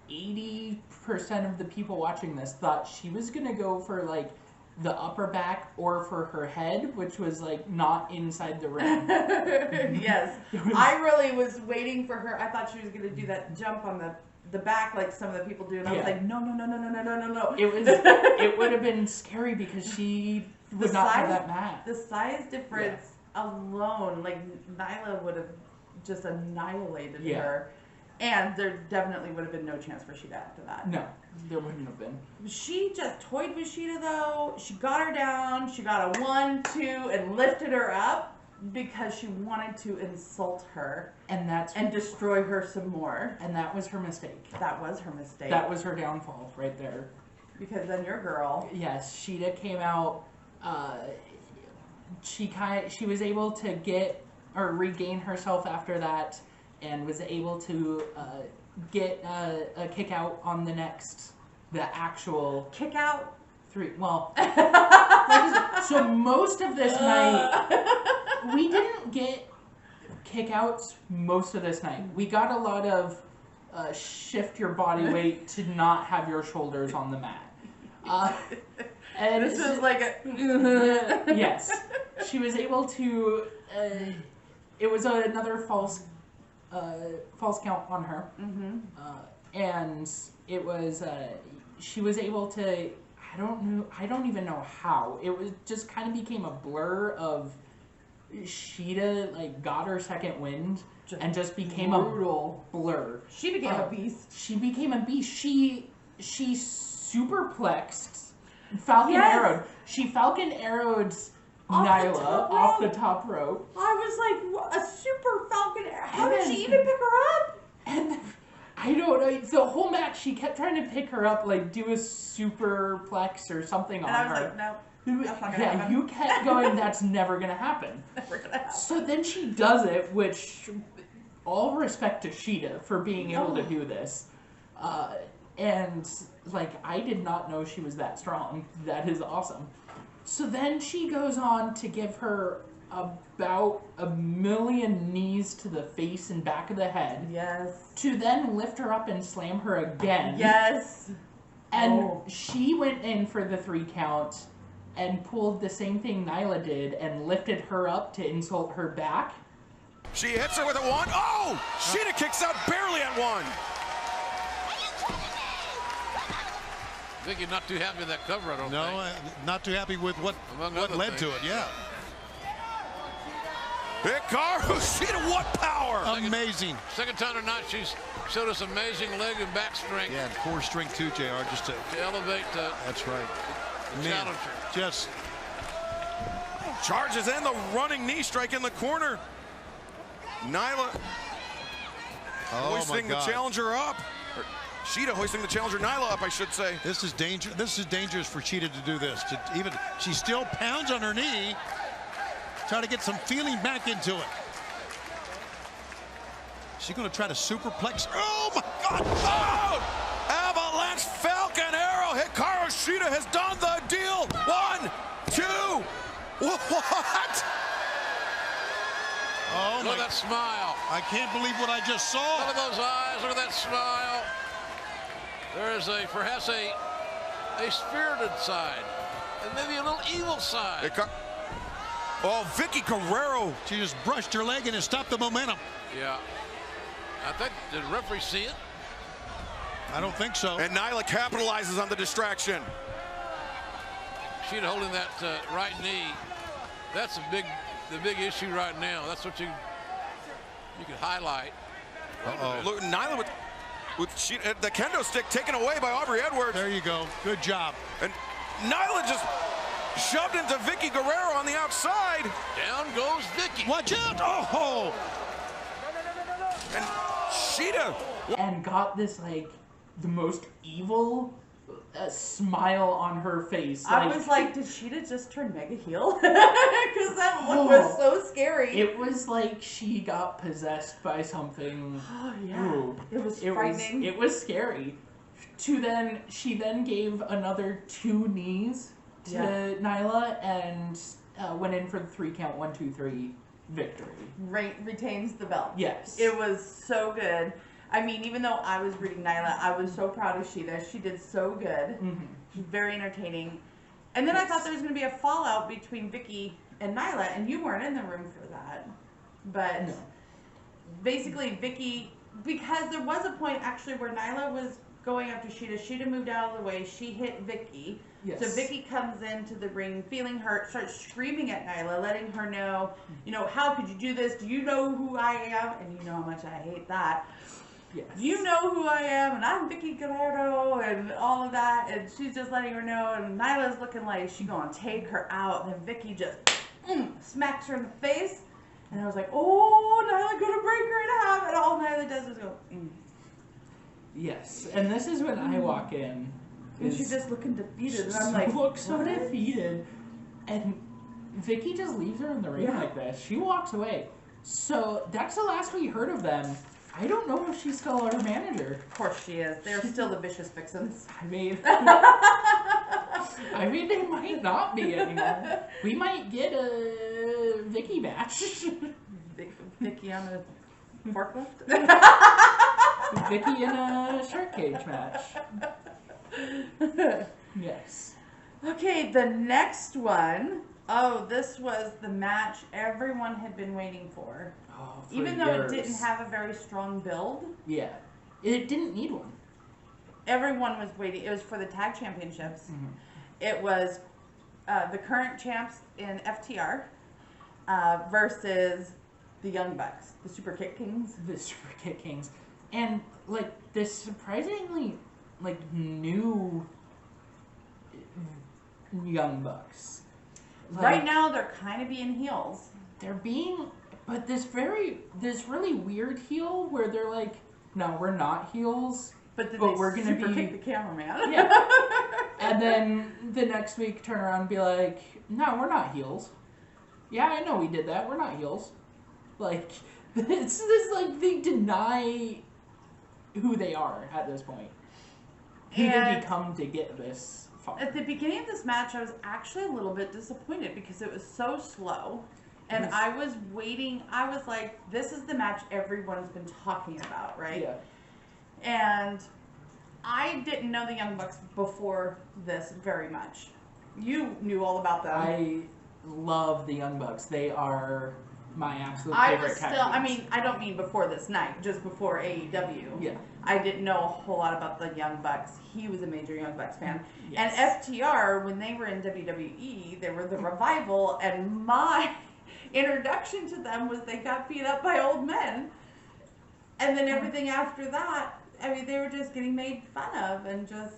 80% of the people watching this thought she was gonna go for like the upper back or for her head, which was like not inside the ring. Yes. I really was waiting for her. I thought she was going to do that jump on the back like some of the people do. And I was like, no. It would have been scary because she would not have that mat. The size difference alone, like Nyla would have just annihilated her. And there definitely would have been no chance for Sheeta after that. No, there wouldn't have been. She just toyed with Sheeta though. She got her down. She got a 1, 2, and lifted her up because she wanted to insult her and destroy her some more. And that was her mistake. That was her mistake. That was her downfall right there. Because then your girl. Yes, Sheeta came out. She was able to get or regain herself after that. And was able to get a kick out on the actual kick out 3. Well, so most of this night we didn't get kick outs. Most of this night we got a lot of shift your body weight to not have your shoulders on the mat. And this was like a yes, she was able to. It was another false count on her. And it was, she was able to, I don't even know how. It was just kind of became a blur of Sheeta, like, got her second wind and just became brutal. A blur. She became a beast. She became a beast. She superplexed Falcon Arrowed. She Falcon Arrowed Nyla off the top rope. I was like, a super Falcon Arrow. How did she even pick her up? And I don't know. The whole match, she kept trying to pick her up, like do a superplex or something on her. And I was like, no. That's not gonna happen. You kept going, that's never gonna happen. Never gonna happen. So then she does it, which all respect to Sheeta for being able to do this. And like, I did not know she was that strong. That is awesome. So then she goes on to give her about 1,000,000 knees to the face and back of the head. Yes. To then lift her up and slam her again. Yes. And she went in for the 3 count and pulled the same thing Nyla did and lifted her up to insult her back. She hits her with a 1. Oh! Sheeta kicks out barely at 1. I think you're not too happy with that cover, I don't think. No, not too happy with what led to it, yeah. Hikaru Sheeta, what power! Amazing. Second time tonight, she's showed us amazing leg and back strength. Yeah, and core strength too, JR, just to elevate that's right. The challenger. Just charges in the running knee strike in the corner. Nyla hoisting the challenger up. Sheeta hoisting the challenger Nyla up, I should say. This is dangerous. This is dangerous for Sheeta to do this. She still pounds on her knee, trying to get some feeling back into it. She's going to try to superplex. Oh my God! Oh! Avalanche Falcon Arrow. Hikaru Sheeta has done the deal. 1, 2. What? Oh Look at that smile. I can't believe what I just saw. Look at those eyes. Look at that smile. There is perhaps a spirited side, and maybe a little evil side. Oh, Vicky Guerrero. She just brushed her leg and it stopped the momentum. Yeah. I think, did the referee see it? I don't think so. And Nyla capitalizes on the distraction. Sheeta holding that right knee. That's the big issue right now. That's what you could highlight. Look, Nyla with Sheeta, the kendo stick taken away by Aubrey Edwards. There you go. Good job. And Nyla just shoved into Vicky Guerrero on the outside. Down goes Vicky. Watch out! Oh! And Sheeta. And got this, like, the most evil smile on her face. I was like, did Sheeta just turn mega heel? Because that look was so scary. It was like she got possessed by something. Oh, yeah. Ooh. It was frightening. It was scary. She then gave another 2 knees to Nyla and went in for the 3 count, 1, 2, 3 victory. Retains the belt. Yes. It was so good. I mean, even though I was reading Nyla, I was so proud of Sheeta. She did so good. She's very entertaining. And then I thought there was going to be a fallout between Vicky and Nyla, and you weren't in the room for that. But basically, Vicky, because there was a point actually where Nyla was going after Sheeta. Sheeta moved out of the way. She hit Vicky. Yes. So Vicky comes into the ring feeling hurt, starts screaming at Nyla, letting her know, you know, how could you do this? Do you know who I am? And you know how much I hate that. Yes. You know who I am, and I'm Vicky Gallardo, and all of that, and she's just letting her know, and Nyla's looking like she's gonna take her out, and then Vicky just smacks her in the face, and I was like, oh, Nyla gonna break her in half, and all Nyla does is go, Yes, and this is when I walk in. And she's just looking defeated, and I'm like, looks so defeated, and Vicky just leaves her in the ring like this. She walks away. So that's the last we heard of them. I don't know if she's still our manager. Of course she is. They're still the Vicious Vixens. I mean, they might not be anymore. We might get a Vicky match. Vicky on a forklift? Vicky in a shark cage match. Yes. Okay, the next one. Oh, this was the match everyone had been waiting for. Oh, for even though years. it didn't have a very strong build. Yeah. It didn't need one. Everyone was waiting. It was for the tag championships. It was the current champs in FTR versus the Young Bucks, the Super Kick Kings. The Super Kick Kings. And, like, this surprisingly, like, new Young Bucks. Like, Right now, they're kind of being heels. They're being, but this really weird heel where they're like, no, we're not heels. But then we're gonna super be kick the cameraman. Yeah. And then the next week turn around and be like, no, we're not heels. Yeah, I know we did that. We're not heels. Like, it's this, like, they deny who they are at this point. Who they become to get this far. At the beginning of this match, I was actually a little bit disappointed because it was so slow. And I was waiting. I was like, this is the match everyone's been talking about, right? Yeah. And I didn't know the Young Bucks before this very much. You knew all about them. I love the Young Bucks. They are my absolute I favorite was still, tag I teams. mean, I don't mean before this night, just before AEW. Yeah. I didn't know a whole lot about the Young Bucks. He was a major Young Bucks fan. Yes. And FTR, when they were in WWE, they were the Revival, and my introduction to them was they got beat up by old men. And then everything after that, I mean, they were just getting made fun of and just,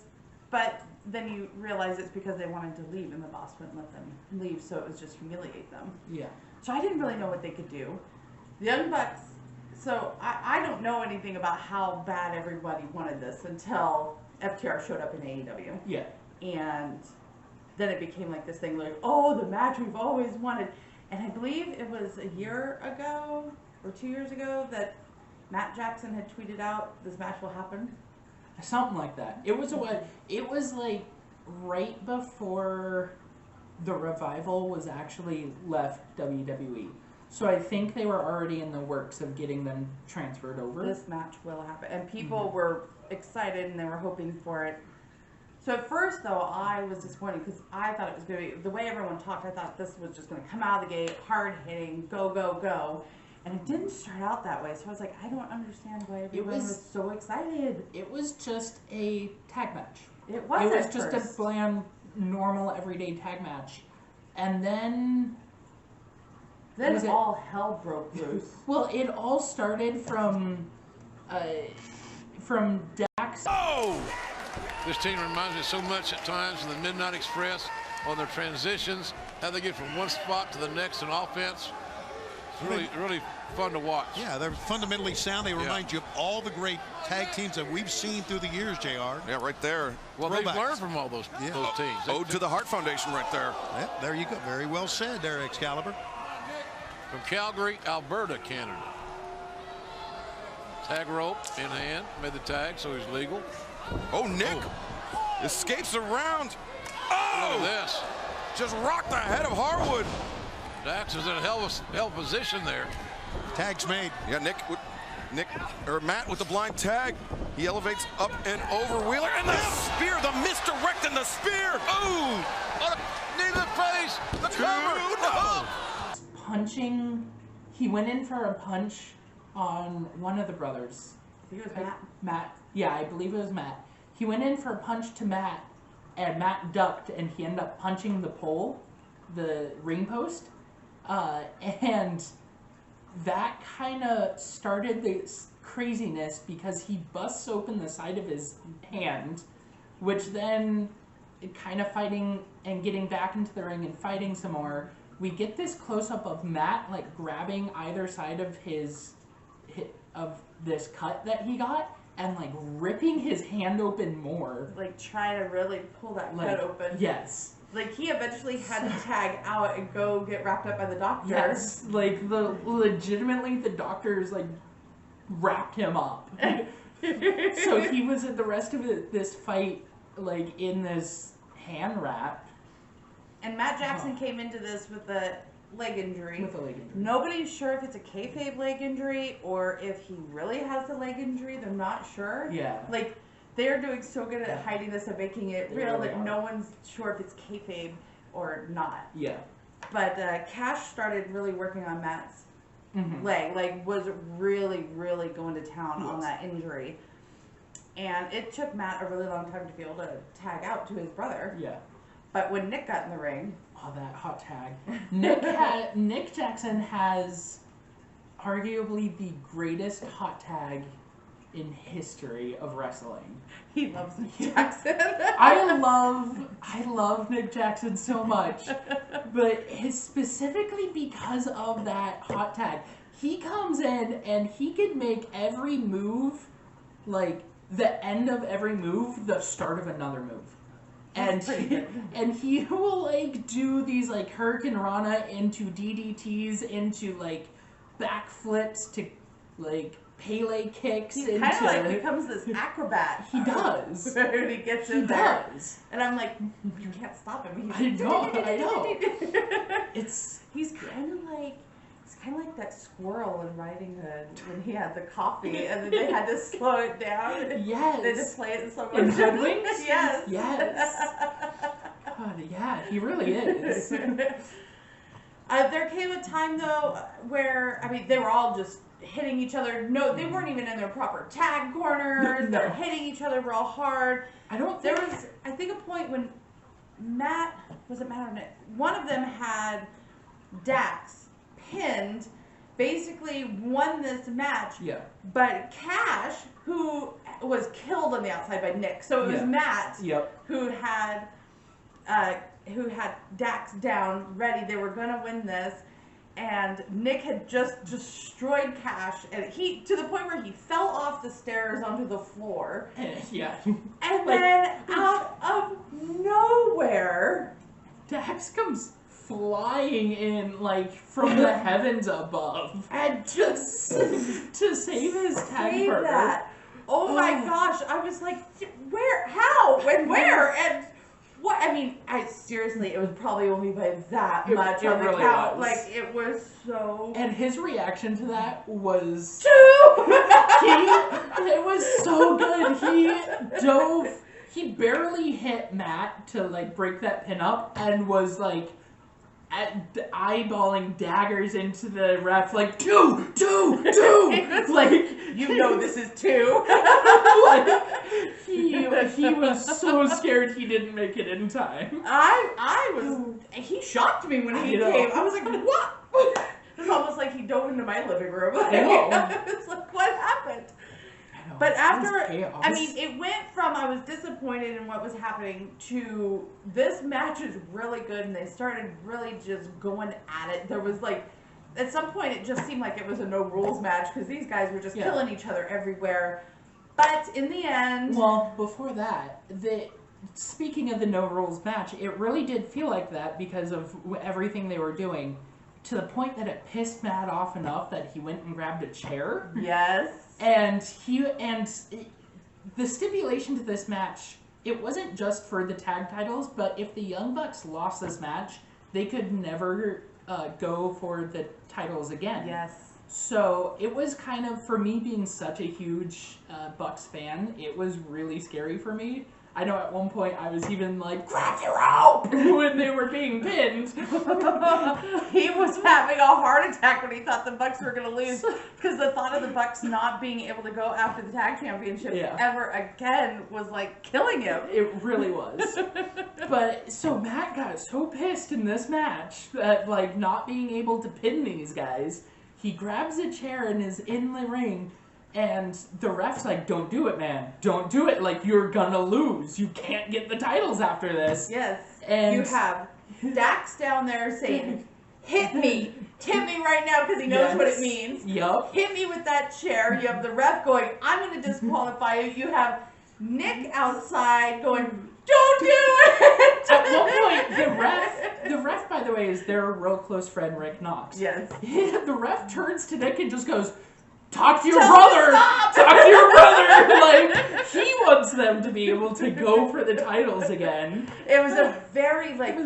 but then you realize it's because they wanted to leave and the boss wouldn't let them leave, so it was just humiliate them. Yeah. So I didn't really know what they could do. The Young Bucks, so I don't know anything about how bad everybody wanted this until FTR showed up in AEW. Yeah. And then it became like this thing like, oh, the match we've always wanted. And I believe it was a year ago or 2 years ago that Matt Jackson had tweeted out, this match will happen. Something like that. It was like right before the Revival was actually left WWE. So I think they were already in the works of getting them transferred over. This match will happen. And people were excited and they were hoping for it. So at first, though, I was disappointed because I thought it was going to be, the way everyone talked, I thought this was just going to come out of the gate, hard hitting, go, go, go. And it didn't start out that way. So I was like, I don't understand why everyone was so excited. It was just a tag match. It was It was just a bland, normal, everyday tag match. And then all hell broke loose. Well, it all started from Dax. Oh! This team reminds me so much at times of the Midnight Express on their transitions, how they get from one spot to the next in offense. It's really fun to watch. Yeah, they're fundamentally sound. They remind you of all the great tag teams that we've seen through the years, JR. Yeah, right there. Well, they've learned from all those teams. Ode to the Hart Foundation right there. Yeah, there you go. Very well said there, Excalibur. From Calgary, Alberta, Canada. Tag rope in hand. Made the tag, so he's legal. Oh, Nick escapes around. Oh! Look at this. Just rocked the head of Harwood. Dax is in a hell of a position there. Tag's made. Yeah, Nick Matt with the blind tag. He elevates up and over Wheeler, and the spear, the misdirect and the spear. Oh, knee to the face, the cover, the hook. Punching, he went in for a punch on one of the brothers. I think it was Matt. Matt, yeah, I believe it was Matt. He went in for a punch to Matt, and Matt ducked, and he ended up punching the pole, the ring post, and that kind of started this craziness because he busts open the side of his hand, which then kind of fighting and getting back into the ring and fighting some more. We get this close-up of Matt like grabbing either side of of this cut that he got and like ripping his hand open more. Like trying to really pull that cut open. Yes. Like he eventually had to tag out and go get wrapped up by the doctor. Yes. Like legitimately the doctors like wrapped him up. So he was in the rest of this fight like in this hand wrap. And Matt Jackson came into this with a leg injury. With a leg injury. Nobody's sure if it's a kayfabe leg injury or if he really has a leg injury. They're not sure. Yeah. Like they're doing so good at hiding this and making it real really that are. no one's sure if it's kayfabe or not. Yeah. But Cash started really working on Matt's leg. Like was really, really going to town on that injury. And it took Matt a really long time to be able to tag out to his brother. Yeah. But when Nick got in the ring, oh, that hot tag. Nick Jackson has arguably the greatest hot tag in history of wrestling. He loves Nick Jackson. I love Nick Jackson so much, but specifically because of that hot tag, he comes in and he could make every move, like the end of every move, the start of another move. And he will like do these like Hurricane Rana into DDTs into like backflips to like Pele kicks. He kind of like becomes this acrobat. He does. When he gets in there. And I'm like, you can't stop him. I know. He's kind of like that squirrel in Riding Hood when he had the coffee and then they had to slow it down. Yes. They just play it in some in Hoodwinks? Yes. Yes. God, yeah, he really is. There came a time though where they were all just hitting each other. No, they weren't even in their proper tag corners. No. They're hitting each other real hard. There was I think a point when Matt or Nick? One of them had Dax pinned, basically won this match. Yeah. But Cash, who was killed on the outside by Nick, so it was Matt who had Dax down, ready. They were gonna win this, and Nick had just destroyed Cash, and he to the point where he fell off the stairs onto the floor. Yeah. And then out of nowhere, Dax comes flying in like from the heavens above and just to save his tag partner. Oh my gosh, I was like, where, how, and where, and what? Seriously, it was probably only by that much on the count. Like, it was so. And his reaction to that was it was so good. He barely hit Matt to like break that pin up and was like eyeballing daggers into the ref like two like this is two. Like he was so scared he didn't make it in time. He shocked me when he came. I was like, what? It's almost like he dove into my living room. It's like, what happened? But after, it went from I was disappointed in what was happening to this match is really good, and they started really just going at it. There was like, at some point it just seemed like it was a no rules match because these guys were just killing each other everywhere. But in the end... Well, before that, speaking of the no rules match, it really did feel like that because of everything they were doing, to the point that it pissed Matt off enough that he went and grabbed a chair. Yes. And the stipulation to this match, it wasn't just for the tag titles, but if the Young Bucks lost this match, they could never go for the titles again. Yes. So it was kind of, for me being such a huge Bucks fan, it was really scary for me. I know at one point I was even like, grab your rope, when they were being pinned. He was having a heart attack when he thought the Bucks were going to lose, because the thought of the Bucks not being able to go after the tag championship ever again was like killing him. It really was. But so Matt got so pissed in this match that, like, not being able to pin these guys, he grabs a chair and is in the ring. And the ref's like, don't do it, man. Don't do it. Like, you're gonna lose. You can't get the titles after this. Yes. And you have Dax down there saying, hit me. Hit me right now, because he knows what it means. Yup. Hit me with that chair. You have the ref going, I'm going to disqualify you. You have Nick outside going, don't do it. At one point, the ref, by the way, is their real close friend, Rick Knox. Yes. The ref turns to Nick and just goes, talk to your brother! Talk to your brother! Like, he wants them to be able to go for the titles again. It was a very, like,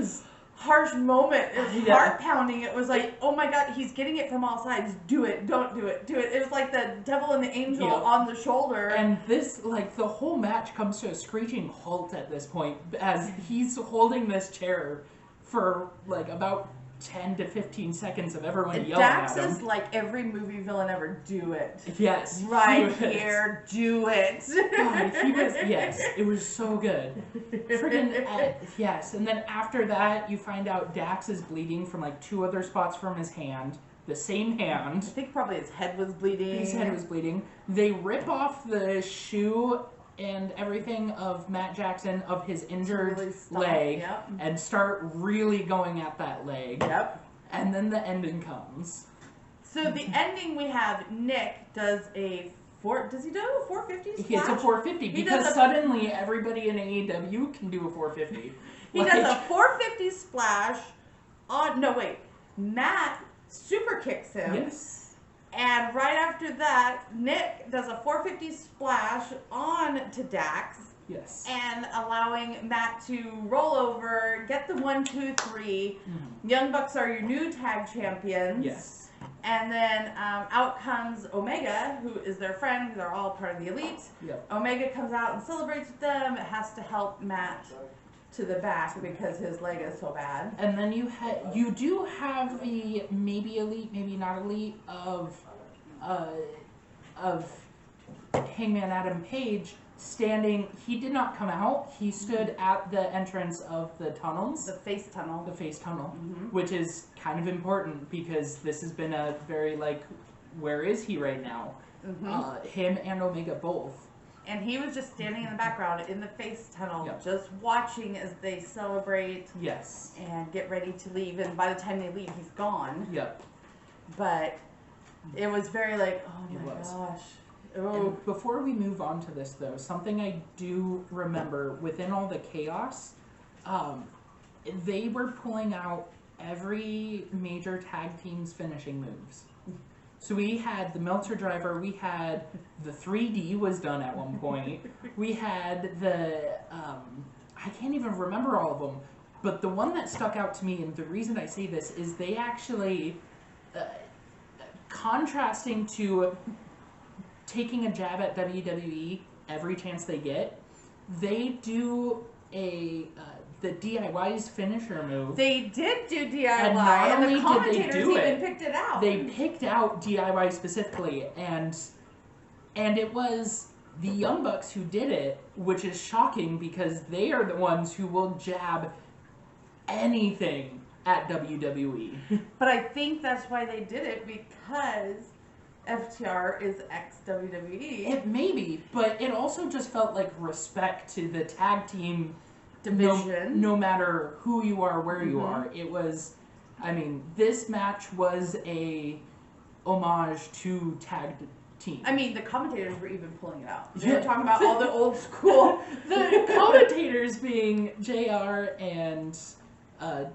harsh moment. It was heart pounding. It was like, oh my god, he's getting it from all sides. Do it. Don't do it. Do it. It was like the devil and the angel on the shoulder. And this, like, the whole match comes to a screeching halt at this point as he's holding this chair for, like, about 10 to 15 seconds of everyone yelling Dax at him. is like every movie villain ever. Do it. Yes. Right here. Do it. God, he was, yes, it was so good. Friggin', yes. And then after that, you find out Dax is bleeding from like 2 other spots from his hand. The same hand. I think probably his head was bleeding. His head was bleeding. They rip off the shoe and everything of Matt Jackson of his injured leg and start really going at that leg. Yep. And then the ending comes. So the ending, we have Nick does a does he do a 450 splash? He hits a 450 because suddenly everybody in AEW can do a 450. He does a 450 splash on, no wait, Matt super kicks him. Yes. And right after that, Nick does a 450 splash on to Dax. Yes. And allowing Matt to roll over, get the 1, 2, 3. Young Bucks are your new tag champions. Yes. And then out comes Omega, who is their friend. They're all part of the Elite. Yep. Omega comes out and celebrates with them. It has to help Matt to the back because his leg is so bad. And then you do have the maybe elite, maybe not elite of Hangman Adam Page standing. He did not come out. He stood at the entrance of the tunnels. The face tunnel. The face tunnel, which is kind of important because this has been a very, like, where is he right now? Him and Omega both. And he was just standing in the background in the face tunnel, just watching as they celebrate. Yes. And get ready to leave. And by the time they leave, he's gone. Yep. But it was very like, oh my gosh. Oh. And before we move on to this, though, something I do remember within all the chaos, they were pulling out every major tag team's finishing moves. So we had the Meltzer driver, we had the 3D was done at one point, we had the, I can't even remember all of them, but the one that stuck out to me, and the reason I say this, is they actually, contrasting to taking a jab at WWE every chance they get, they do a the DIY's finisher move. They did do DIY, and not only the commentators did they do even it, picked it out. They picked out DIY specifically, and it was the Young Bucks who did it, which is shocking because they are the ones who will jab anything at WWE. But I think that's why they did it, because FTR is ex-WWE. It may be, but it also just felt like respect to the tag team division. No matter who you are, where you are. It was, I mean, this match was a homage to tag team. I mean, the commentators were even pulling it out. They were talking about all the old school. The commentators being JR and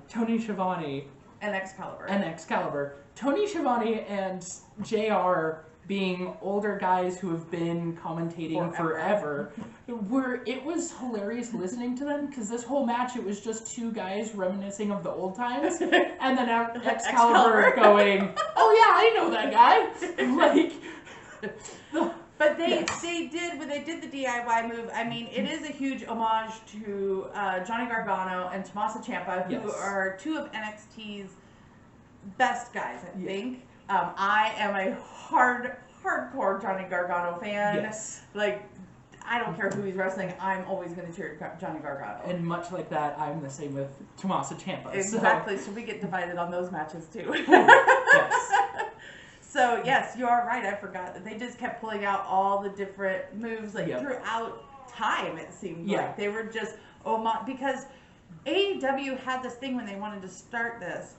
Tony Schiavone. And Excalibur. Tony Schiavone and JR being older guys who have been commentating forever, where it was hilarious listening to them, because this whole match, it was just two guys reminiscing of the old times, and then Excalibur going, oh yeah, I know that guy. Like, but they did, when they did the DIY move, I mean, it is a huge homage to Johnny Gargano and Tommaso Ciampa, who are two of NXT's best guys, I think. I am a hardcore Johnny Gargano fan. Yes. Like, I don't care who he's wrestling, I'm always going to cheer Johnny Gargano. And much like that, I'm the same with Tommaso Ciampa. Exactly, so we get divided on those matches too. Yes. So, yes, you are right, I forgot that they just kept pulling out all the different moves, like, throughout time, it seemed like. They were just, because AEW had this thing when they wanted to start this,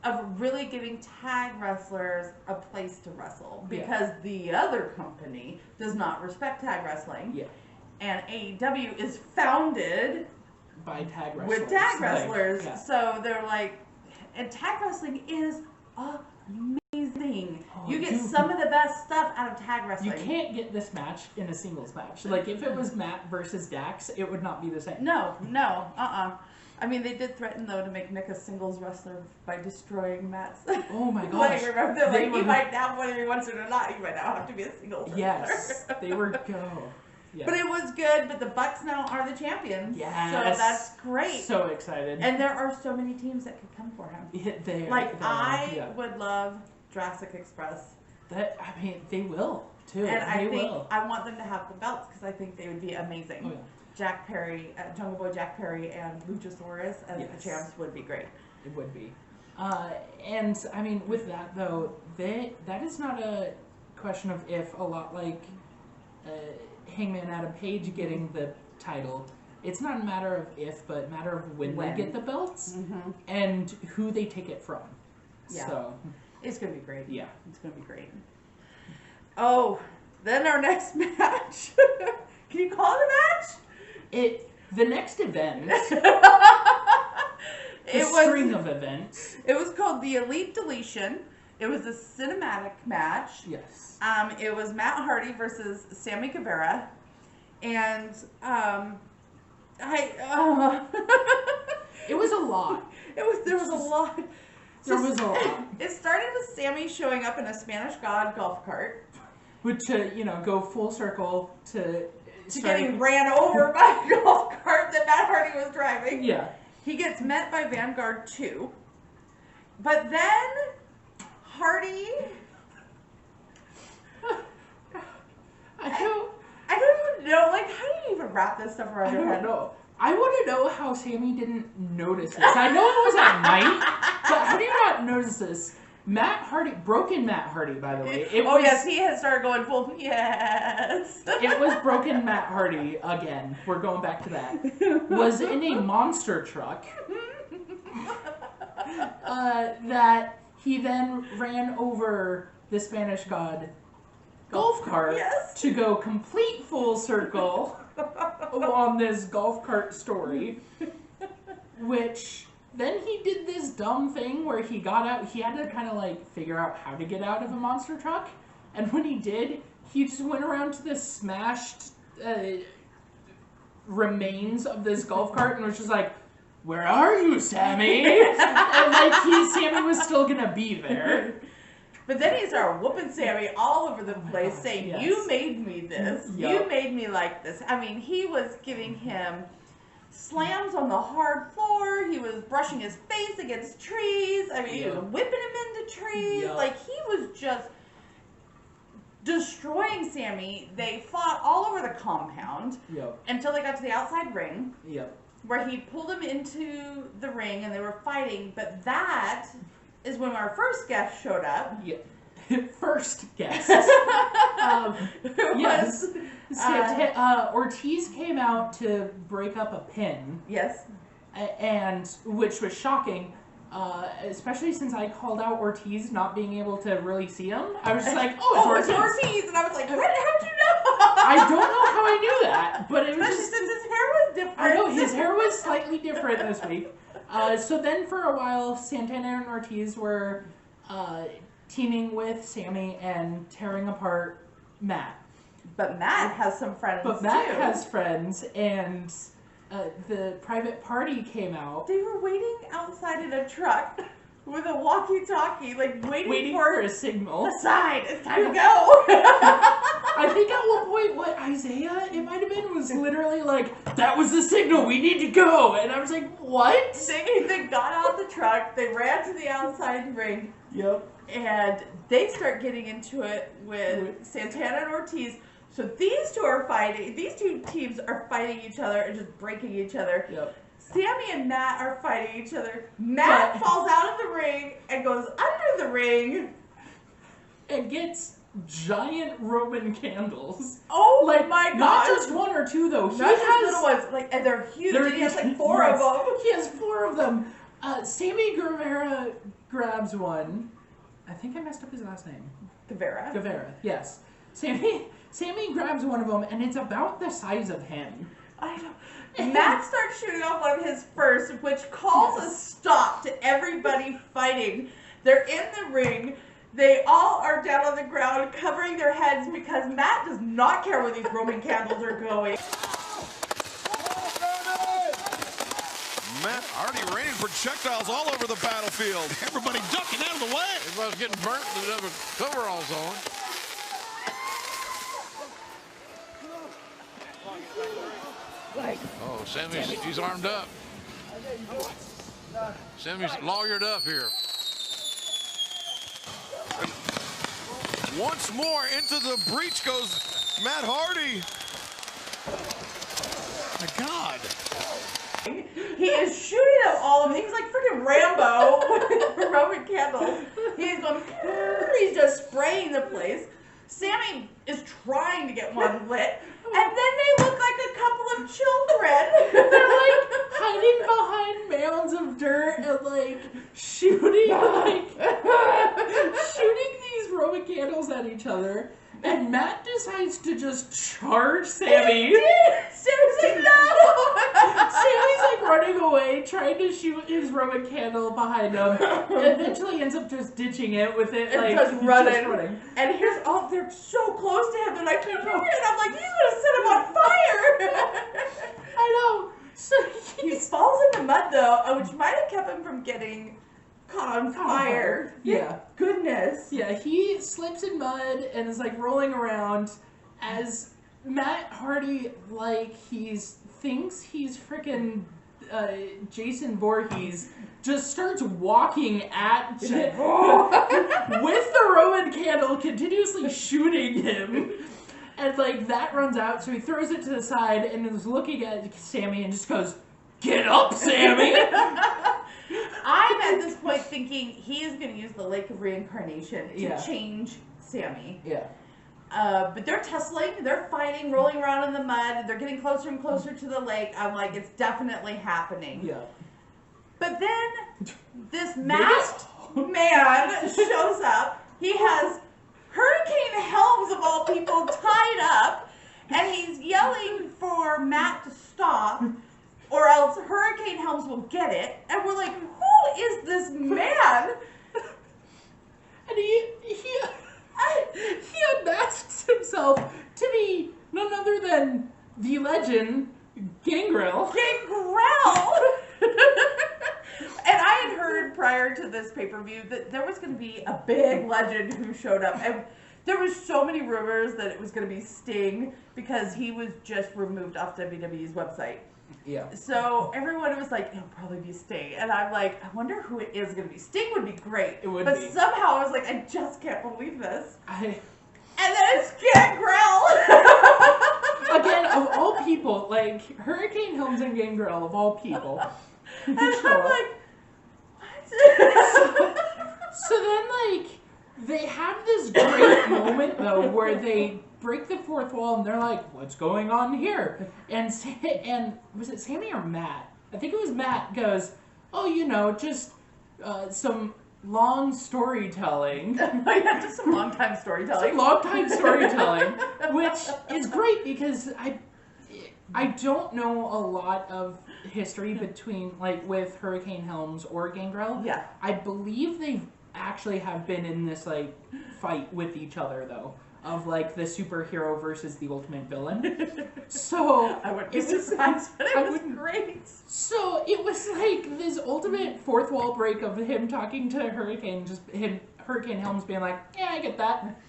of really giving tag wrestlers a place to wrestle, because the other company does not respect tag wrestling. Yeah. And AEW is founded by tag wrestlers. With tag wrestlers. So they're like, and tag wrestling is amazing. You get some of the best stuff out of tag wrestling. You can't get this match in a singles match. Like, if it was Matt versus Dax, it would not be the same. No. I mean, they did threaten, though, to make Nick a singles wrestler by destroying Matt's. Oh my gosh. Like, remember that? Like, he might now, whether he wants it or not, he might now have to be a singles wrestler. Yes, they were Yeah. But it was good, but the Bucks now are the champions. Yes. So that's great. So excited. And there are so many teams that could come for him. I would love Jurassic Express. I mean, they will, too. And I want them to have the belts, because I think they would be amazing. Oh, yeah. Jack Perry, Jungle Boy Jack Perry, and Luchasaurus as the champs would be great. It would be. And, I mean, with that, though, that is not a question of if, a lot like Hangman Adam Page getting the title. It's not a matter of if, but a matter of when they get the belts and who they take it from. Yeah. So it's going to be great. Yeah. It's going to be great. Oh, then our next match. Can you call it a match? The next event, string of events. It was called the Elite Deletion. It was a cinematic match. Yes. It was Matt Hardy versus Sammy Guevara, and it was a lot. There was a lot. There was a lot. It started with Sammy showing up in a Spanish God golf cart, which go full circle to getting ran over by a golf cart that Matt Hardy was driving. Yeah. He gets met by Vanguard 2. But then Hardy... I don't even know. Like, how do you even wrap this stuff around your head? I don't know. I want to know how Sammy didn't notice this. I know it was at night, but how do you not notice this? Matt Hardy, broken Matt Hardy, by the way. Yes, he had started going full, yes. It was broken Matt Hardy, again. We're going back to that. Was in a monster truck that he then ran over the Spanish God golf cart to go complete full circle on this golf cart story, which... Then he did this dumb thing where he got out, he had to kind of like figure out how to get out of a monster truck. And when he did, he just went around to the smashed remains of this golf cart and was just like, "Where are you, Sammy?" And like Sammy was still gonna be there. But then he started whooping Sammy all over the place, saying, "You made me this. You made me like this." I mean, he was giving him slams on the hard floor. He was brushing his face against trees. I mean, he was whipping him into trees. Like, he was just destroying Sammy. They fought all over the compound until they got to the outside ring, where he pulled him into the ring and they were fighting. But that is when our first guest showed up. First guest. Yes. Ortiz came out to break up a pin. Yes. And which was shocking, especially since I called out Ortiz not being able to really see him. I was just like, oh, it's Ortiz. And I was like, how'd you know? I don't know how I knew that, but it was especially since his hair was different. I know, his hair was slightly different this week. So then for a while, Santana and Ortiz were teaming with Sammy and tearing apart Matt. But Matt has some friends But Matt too. has friends, and the private party came out. They were waiting outside in a truck with a walkie-talkie, like waiting For a signal. the sign. It's time to go. I think at one point, what Isaiah, it might have been, was literally like, "That was the signal. We need to go." And I was like, "What?" They got out of the truck. They ran to the outside ring. Yep. And they start getting into it with Santana and Ortiz. So these two are fighting. These two teams are fighting each other and just breaking each other. Yep. Sammy and Matt are fighting each other. Matt falls out of the ring and goes under the ring. And gets giant Roman candles. Oh Like, my god! not just one or two though. He Not just has little ones, like, and they're huge. He has like four yes, of them. He has 4 of them. Sammy Guevara grabs one. I think I messed up his last name. Guevara, yes. Sammy grabs one of them, and it's about the size of him. I know. Matt starts shooting off one of his first, which calls a stop to everybody fighting. They're in the ring. They all are down on the ground covering their heads because Matt does not care where these Roman candles are going. Matt already raining projectiles all over the battlefield. Everybody ducking out of the way. Everybody's getting burnt and they have coveralls on. Oh, he's armed up. Sammy's lawyered up here. And once more into the breach goes Matt Hardy. My God. He is shooting at all of them. He's like freaking Rambo with Roman candles. He's going, he's just spraying the place. Sammy is trying to get one lit, and then they look like a couple of children. They're like hiding behind mounds of dirt and like shooting these Roman candles at each other. And Matt decides to just charge Sammy. Sammy's like, no! Sammy's like running away, trying to shoot his Roman candle behind him. And eventually ends up just ditching it with it, like, just running. And here's, oh, they're so close to him. They're like, and I'm like, he's gonna set him on fire. I know. So he falls in the mud though, which might have kept him from getting caught on fire. Yeah. Goodness. Yeah, he slips in mud and is like rolling around as Matt Hardy, like, thinks he's freaking Jason Voorhees, just starts walking at with the Roman candle, continuously shooting him. And like that runs out, so he throws it to the side and is looking at Sammy and just goes, "Get up, Sammy!" I'm at this point thinking he is going to use the Lake of Reincarnation to change Sammy. Yeah. But they're tussling, they're fighting, rolling around in the mud, they're getting closer and closer to the lake. I'm like, it's definitely happening. Yeah. But then this masked man shows up. He has Hurricane Helms of all people tied up, and he's yelling for Matt to stop, or else Hurricane Helms will get it. And we're like, who is this man? And he unmasks himself to be none other than the legend Gangrel. And I had heard prior to this pay-per-view that there was going to be a big legend who showed up. And there was so many rumors that it was going to be Sting because he was just removed off WWE's website. Yeah. So everyone was like, it'll probably be Sting. And I'm like, I wonder who it is going to be. Sting would be great. It would but be. somehow I was like, I just can't believe this. And then it's Gangrel. Again, of all people, like, Hurricane Helms and Gangrel, of all people. And I'm like, what? So then, like, they have this great moment, though, where they break the fourth wall and they're like, what's going on here? And was it Sammy or Matt? I think it was Matt goes, oh, you know, just some long storytelling. Yeah, just some long time storytelling. Some long time storytelling, which is great because I don't know a lot of history between, like, with Hurricane Helms or Gangrel. Yeah. I believe they've actually have been in this like fight with each other though, of like the superhero versus the ultimate villain. So I wouldn't be surprised, but it was wouldn't- great. So it was like this ultimate fourth wall break of him talking to Hurricane, Hurricane Helms being like, yeah, I get that.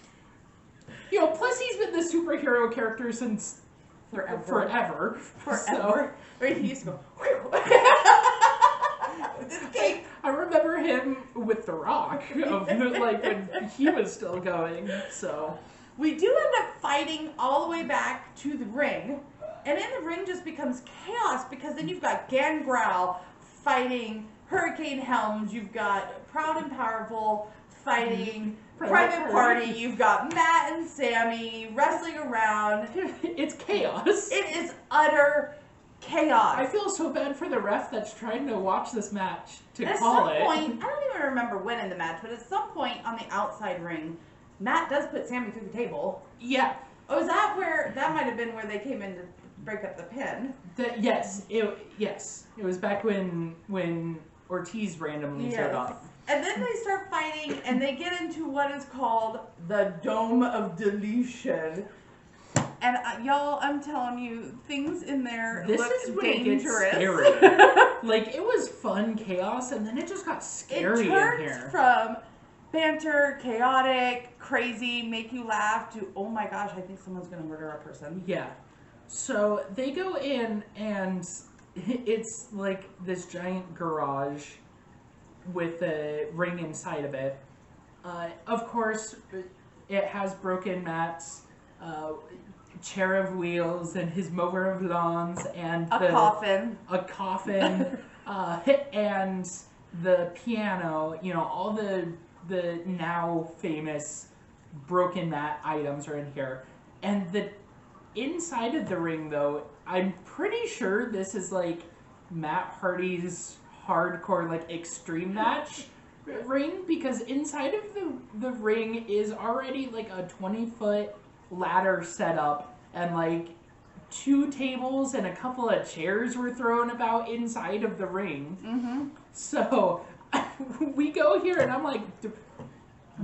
You know, plus he's been the superhero character since forever. So, Right, he used to go, whew. With his cape. I remember him with The Rock, of like when he was still going. So We do end up fighting all the way back to the ring. And in the ring just becomes chaos because then you've got Gangrel fighting Hurricane Helms. You've got Proud and Powerful fighting Private Party. You've got Matt and Sammy wrestling around. it's chaos. It is utter chaos. I feel so bad for the ref that's trying to watch this match to At call some it. point, I don't even remember when in the match, but at some point on the outside ring, Matt does put Sammy through the table. Yeah. Oh, is that where, that might have been where they came in to break up the pin. Yes. It was back when Ortiz randomly showed up. And then they start fighting, and they get into what is called the Dome of Deletion. And y'all, I'm telling you, things in there This look is when dangerous. it gets scary. Like, it was fun chaos, and then it just got scary It turns in here. from banter, chaotic, crazy, make you laugh, to, oh my gosh, I think someone's going to murder a person. Yeah. So they go in, and it's like this giant garage with a ring inside of it. Of course, it has broken mats, chair of wheels, and his mower of lawns, and A coffin. a coffin, and the piano. You know, all the now famous broken mat items are in here, and the inside of the ring, though, I'm pretty sure this is like Matt Hardy's hardcore, like, extreme match ring, because inside of the ring is already like a 20-foot ladder set up, and like 2 tables and a couple of chairs were thrown about inside of the ring. Mm-hmm. So we go here, and I'm like,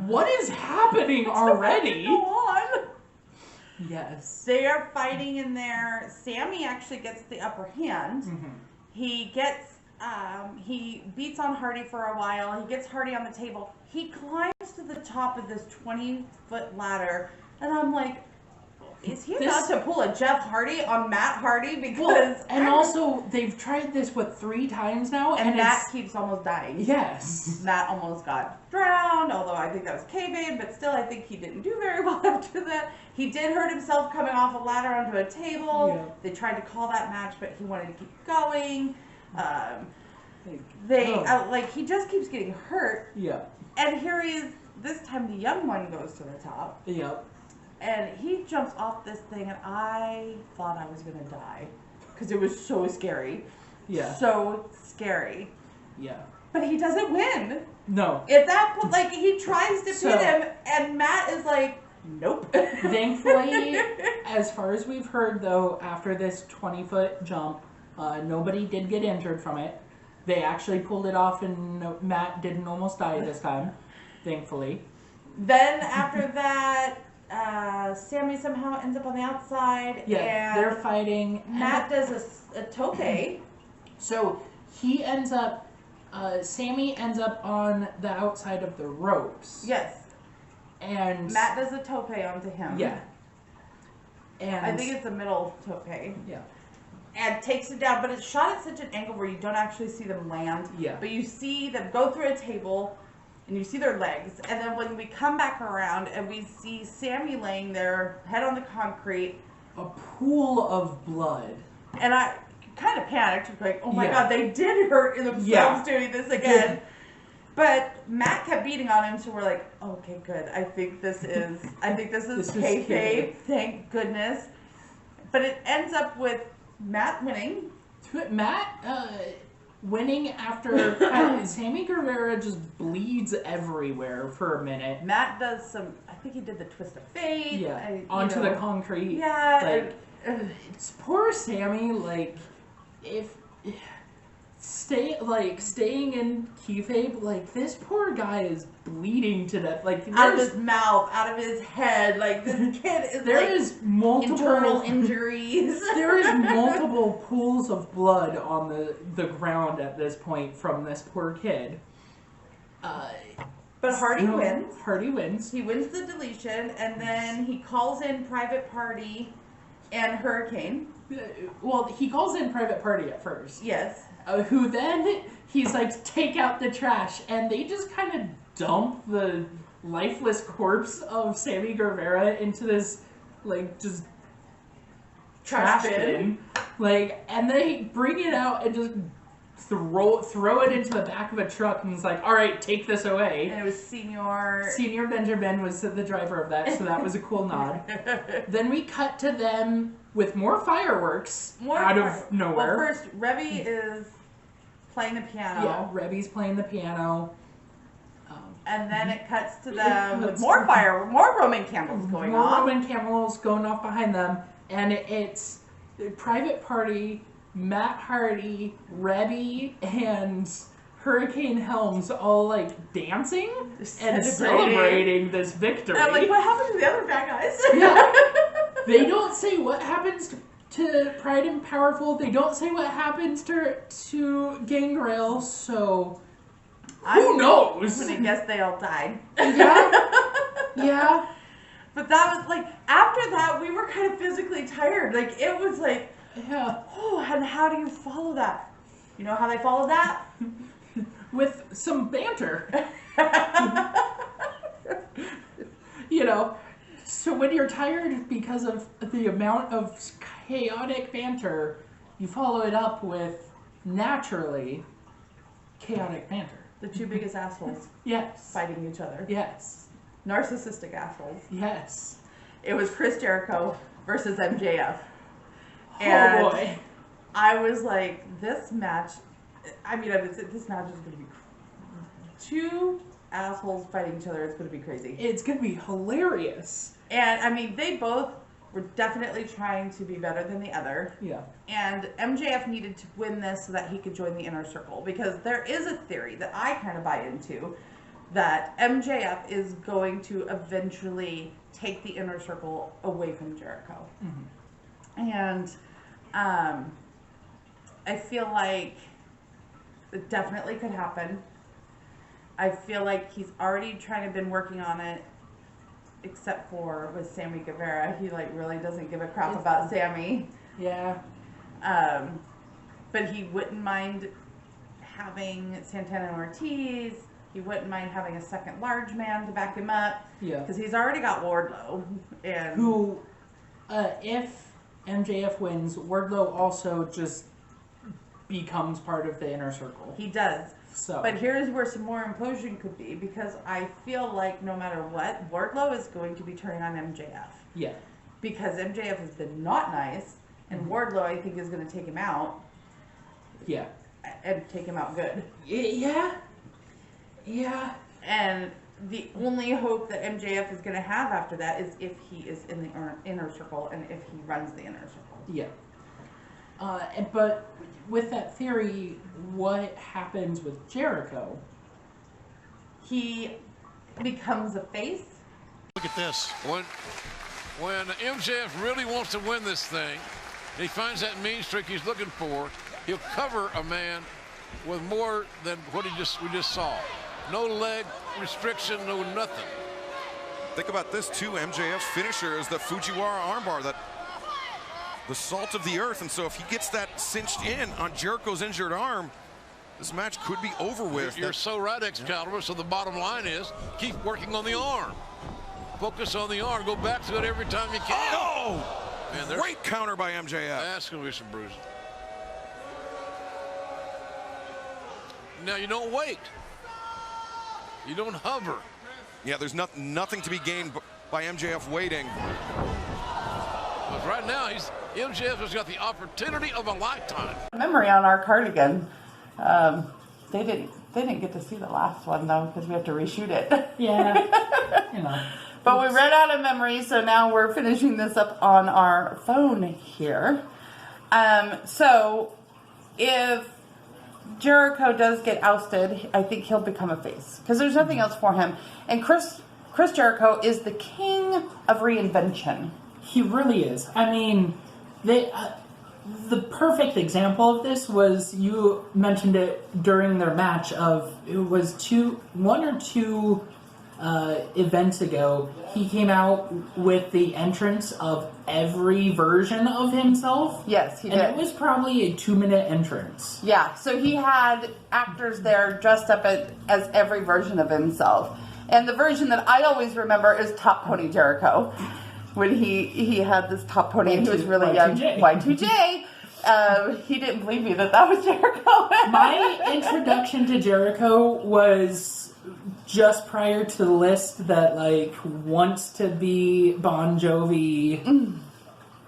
what is happening already? Go on. Yes. They are fighting in there. Sammy actually gets the upper hand. Mm-hmm. He gets, he beats on Hardy for a while. He gets Hardy on the table. He climbs to the top of this 20-foot ladder, and I'm like, is he about to pull a Jeff Hardy on Matt Hardy? Because also they've tried this 3 times now, and Matt it's, keeps almost dying. yes. Matt almost got drowned, although I think that was kayfabe, but still I think he didn't do very well after that. He did hurt himself coming off a ladder onto a table. Yeah. They tried to call that match, but he wanted to keep going. He just keeps getting hurt. Yeah. And here he is, this time the young one goes to the top. Yep. And he jumps off this thing, and I thought I was going to die. Because it was so scary. Yeah. So scary. Yeah. But he doesn't win. No. At that point, like, he tries to So- pin him, and Matt is like, nope. Thankfully, as far as we've heard, though, after this 20-foot jump, nobody did get injured from it. They actually pulled it off, and Matt didn't almost die this time, thankfully. Then after that, Sammy somehow ends up on the outside. Yeah, and they're fighting. Matt does a tope. So he ends up, Sammy ends up on the outside of the ropes. Yes. And Matt does a tope onto him. yeah. And I think it's a middle tope. yeah. And takes it down, but it's shot at such an angle where you don't actually see them land. Yeah. But you see them go through a table, and you see their legs. And then when we come back around and we see Sammy laying there, head on the concrete. A pool of blood. And I kind of panicked, like, oh my Yeah. God, they did hurt themselves Yeah. doing this again. But Matt kept beating on him, so we're like, okay, good. I think this is This is kayfabe. good. Thank goodness. But it ends up with Matt winning. Matt winning after Sammy Guevara just bleeds everywhere for a minute. Matt does some, I think he did the twist of fate. Yeah, onto the concrete. Yeah. Like, it's poor Sammy, like, if staying in kayfabe, like, this poor guy is bleeding to death. Like, out of his mouth, out of his head. Like, this kid is there is multiple internal injuries. There is multiple pools of blood on the ground at this point from this poor kid. But Hardy wins. Hardy wins. He wins the deletion, and then he calls in Private Party and Hurricane. Well, he calls in Private Party at first. Yes. Who then, he's like, take out the trash, and they just kind of dump the lifeless corpse of Sammy Guevara into this, like, just trash bin. Like, and they bring it out and just throw it into the back of a truck, and it's like, all right, take this away. And it was Senior Benjamin was the driver of that, so that was a cool nod. Then we cut to them with more fireworks out of nowhere. Well, first, Revy is playing the piano. Yeah, Revy's playing the piano. And then it cuts to them with more Roman candles going off. More Roman candles going off behind them. And it's Private Party, Matt Hardy, Reby, and Hurricane Helms all, like, dancing and celebrating this victory. And I'm like, what happened to the other bad guys? Yeah. They don't say what happens to Pride and Powerful. They don't say what happens to Gangrel, so who knows? I'm gonna guess they all died. Yeah. Yeah. But that was, like, after that, we were kind of physically tired. Like, it was like, yeah. Oh, and how do you follow that? You know how they follow that? With some banter. You know, so when you're tired because of the amount of chaotic banter, you follow it up with, naturally, chaotic banter. The two biggest assholes. Yes. Fighting each other. Yes. Narcissistic assholes. Yes. It was Chris Jericho versus MJF. And oh boy. I was like, this match, this match is going to be two assholes fighting each other. It's going to be crazy. It's going to be hilarious. And, they both were definitely trying to be better than the other. Yeah. And MJF needed to win this so that he could join the Inner Circle. Because there is a theory that I kind of buy into that MJF is going to eventually take the Inner Circle away from Jericho. Mm-hmm. And I feel like it definitely could happen. I feel like he's already been working on it, except for with Sammy Guevara. He really doesn't give a crap about Sammy. Yeah. But he wouldn't mind having Santana and Ortiz. He wouldn't mind having a second large man to back him up. Yeah. Because he's already got Wardlow. And who, if MJF wins, Wardlow also just becomes part of the Inner Circle. He does. So. But here's where some more implosion could be, because I feel like no matter what, Wardlow is going to be turning on MJF. Yeah. Because MJF has been not nice, and Wardlow, I think, is going to take him out. Yeah. And take him out good. Yeah. Yeah. And the only hope that MJF is going to have after that is if he is in the Inner Circle and if he runs the Inner Circle. Yeah. But with that theory, what happens with Jericho? He becomes a face. Look at this. When MJF really wants to win this thing, he finds that mean streak he's looking for, he'll cover a man with more than what we just saw. No leg restriction, no nothing. Think about this too. MJF's finisher is the Fujiwara armbar, the salt of the earth. And so if he gets that cinched in on Jericho's injured arm, this match could be over with. You're so right, Excalibur. Yeah. So the bottom line is keep working on the arm. Focus on the arm. Go back to it every time you can. Oh! Man, great counter by MJF. That's going to be some bruising. Now, you don't wait. You don't hover. Yeah, there's nothing to be gained by MJF waiting. But right now, MJF has got the opportunity of a lifetime. Memory on our cardigan. They didn't get to see the last one though, because we have to reshoot it. Yeah. But we ran out of memory, so now we're finishing this up on our phone here. So if Jericho does get ousted, I think he'll become a face because there's nothing else for him. And Chris Jericho is the king of reinvention. He really is. I mean, the perfect example of this was, you mentioned it during their match, of it was one or two events ago. He came out with the entrance of every version of himself. Yes, he did. And it was probably a 2-minute entrance. Yeah, so he had actors there dressed up as every version of himself. And the version that I always remember is Top Pony Jericho. When he had this top pony and he was really young. Y2J. He didn't believe me that was Jericho. My introduction to Jericho was just prior to the list that, like, wants to be Bon Jovi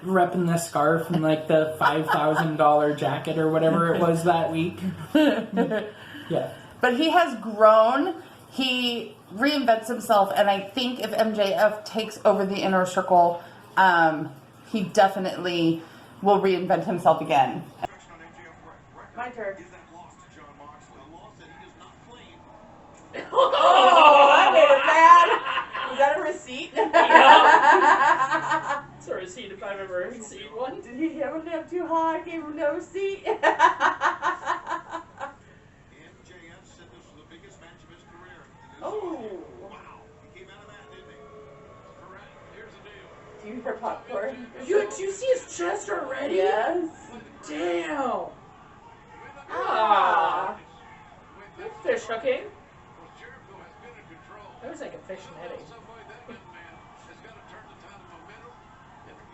repping the scarf and, like, the $5,000 jacket or whatever it was that week. Yeah. But he has grown. He reinvents himself, and I think if MJF takes over the Inner Circle, he definitely will reinvent himself again. My turn. Oh, that made it bad. Was that a receipt? Yeah. It's a receipt if I've ever seen one. Did he hit him up too high? Gave him no receipt? Oh. Do you hear popcorn? You see his chest already? Yes. Damn. Ah. Fish hooking. That was like a fish netting.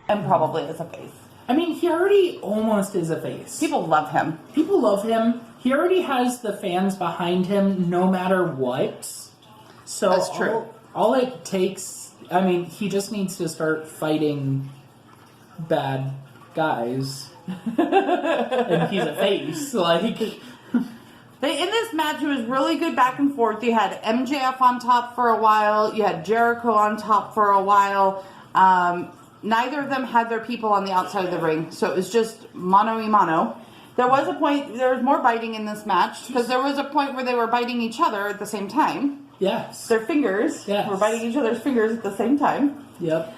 And probably as a face. I mean, he already almost is a face. People love him. People love him. He already has the fans behind him no matter what. So that's true. All it takes, I mean, he just needs to start fighting bad guys. And he's a face. Like, in this match, it was really good back and forth. You had MJF on top for a while. You had Jericho on top for a while. Neither of them had their people on the outside of the ring. So it was just mano-a-mano. There was a point, there was more biting in this match. Because there was a point where they were biting each other at the same time. Yes. Their fingers were biting each other's fingers at the same time. Yep.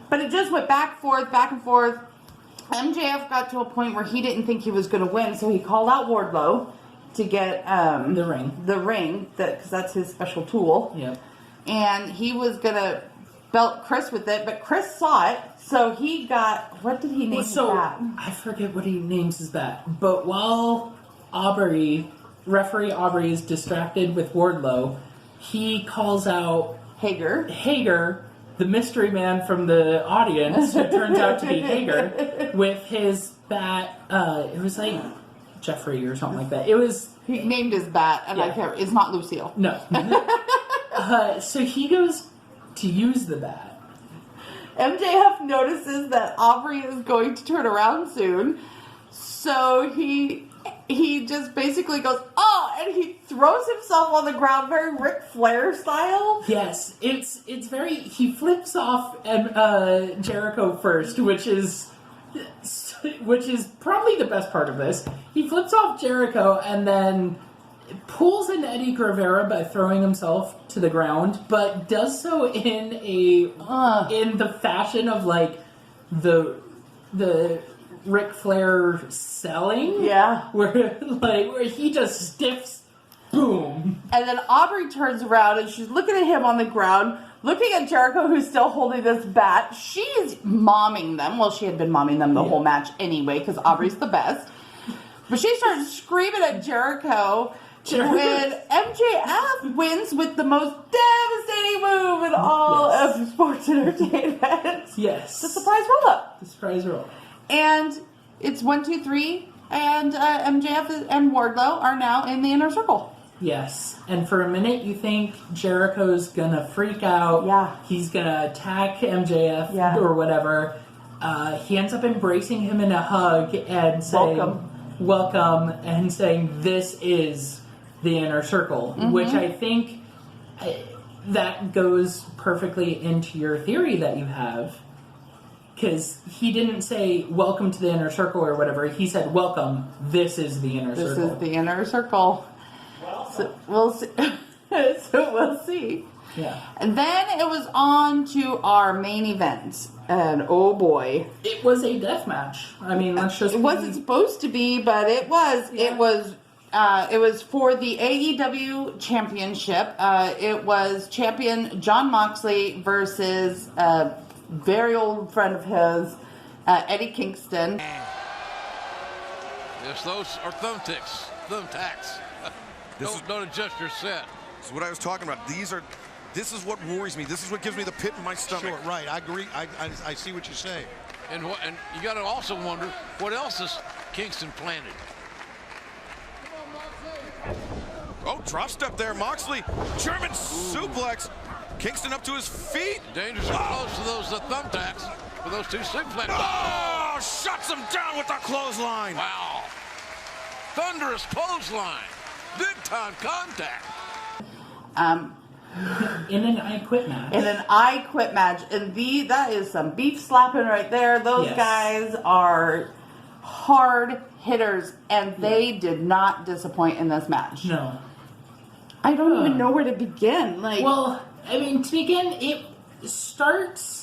But it just went back and forth. MJF got to a point where he didn't think he was going to win. So he called out Wardlow to get the ring. Because that's his special tool. Yep. And he was going to belt Chris with it, but Chris saw it, so he got, what did he name his bat? I forget what he names his bat, but while referee Aubrey is distracted with Wardlow, he calls out Hager, the mystery man from the audience, who turns out to be Hager, with his bat, it was like Jeffrey or something like that. He named his bat, and I can't, it's not Lucille. No. So he goes to use the bat. MJF notices that Aubrey is going to turn around soon, so he just basically goes, oh, and he throws himself on the ground, very Ric Flair style. Yes, it's very, he flips off Jericho first, which is probably the best part of this. He flips off Jericho and then pulls an Eddie Guevara by throwing himself to the ground, but does so in the fashion of like the Ric Flair selling. Yeah. Where he just stiffs, boom. And then Aubrey turns around and she's looking at him on the ground, looking at Jericho, who's still holding this bat. She's momming them. Well, she had been momming them the whole match anyway, because Aubrey's the best. But she starts screaming at Jericho. When MJF wins with the most devastating move in all of sports entertainment. Yes. The surprise roll-up. The surprise roll. And it's 1, 2, 3, and MJF and Wardlow are now in the Inner Circle. Yes. And for a minute you think Jericho's gonna freak out. Yeah. He's gonna attack MJF or whatever. He ends up embracing him in a hug and saying, welcome, and saying, this is the Inner Circle, which I think that goes perfectly into your theory that you have, because he didn't say welcome to the inner circle or whatever. He said welcome. This is the inner circle. This is the inner circle. So we'll see. So we'll see. Yeah. And then it was on to our main event, and oh boy, it was a death match. I mean, that's just it wasn't supposed to be, but it was. Yeah. It was for the AEW Championship. It was champion Jon Moxley versus a very old friend of his, Eddie Kingston. Yes, those are thumbtacks. Don't adjust your set. This is what I was talking about. This is what worries me. This is what gives me the pit in my stomach. Sure, right. I agree. I see what you say. And you got to also wonder what else is Kingston planted. Oh, drop step there, Moxley. German suplex. Kingston up to his feet. Dangers are close to those thumbtacks for those two suplexes. Oh, shuts him down with the clothesline. Wow. Thunderous clothesline. Big time contact. in an I Quit match. In an I Quit match, and that is some beef slapping right there. Those Yes. guys are hard hitters, and they did not disappoint in this match. No. I don't even know where to begin. Well, I mean, to begin, it starts.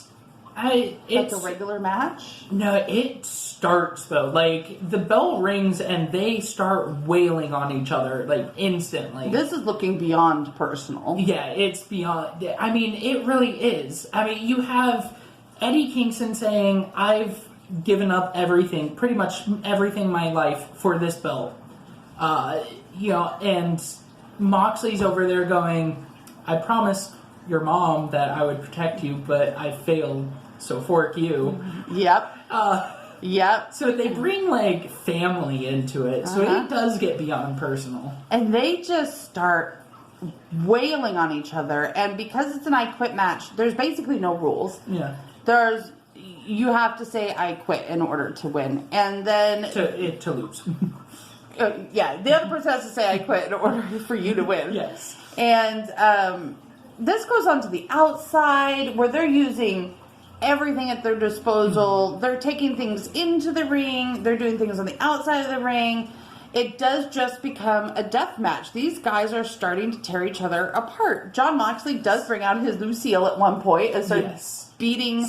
It's a regular match? No, it starts though. Like the bell rings and they start wailing on each other like instantly. This is looking beyond personal. Yeah, it's beyond. I mean, it really is. I mean, you have Eddie Kingston saying, "I've given up everything, pretty much everything in my life for this belt." And Moxley's over there going, "I promised your mom that I would protect you, but I failed, so fork you." Yep. Yep. So they bring like family into it, so it does get beyond personal. And they just start wailing on each other, and because it's an I Quit match, there's basically no rules. Yeah. You have to say I quit in order to win, and then to lose. the other person has to say I quit in order for you to win. Yes. And this goes on to the outside where they're using everything at their disposal. They're taking things into the ring. They're doing things on the outside of the ring. It does just become a death match. These guys are starting to tear each other apart. Jon Moxley does bring out his Lucille at one point and starts beating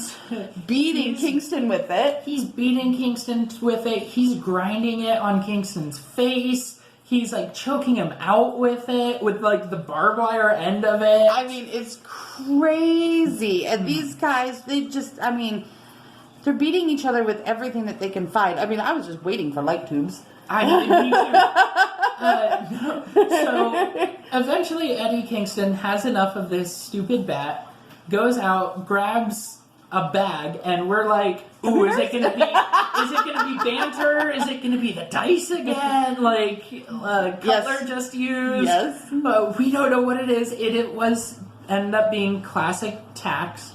Kingston with it. He's beating Kingston with it. He's grinding it on Kingston's face. He's like choking him out with it, with like the barbed wire end of it. I mean, it's crazy. And these guys, they're beating each other with everything that they can find. I mean, I was just waiting for light tubes. I mean, me too. So eventually Eddie Kingston has enough of this stupid bat, goes out, grabs a bag, and we're like, ooh, is it gonna be banter? Is it gonna be the dice again? Like Cutler just used? Yes. But we don't know what it is. It was ended up being classic tacks.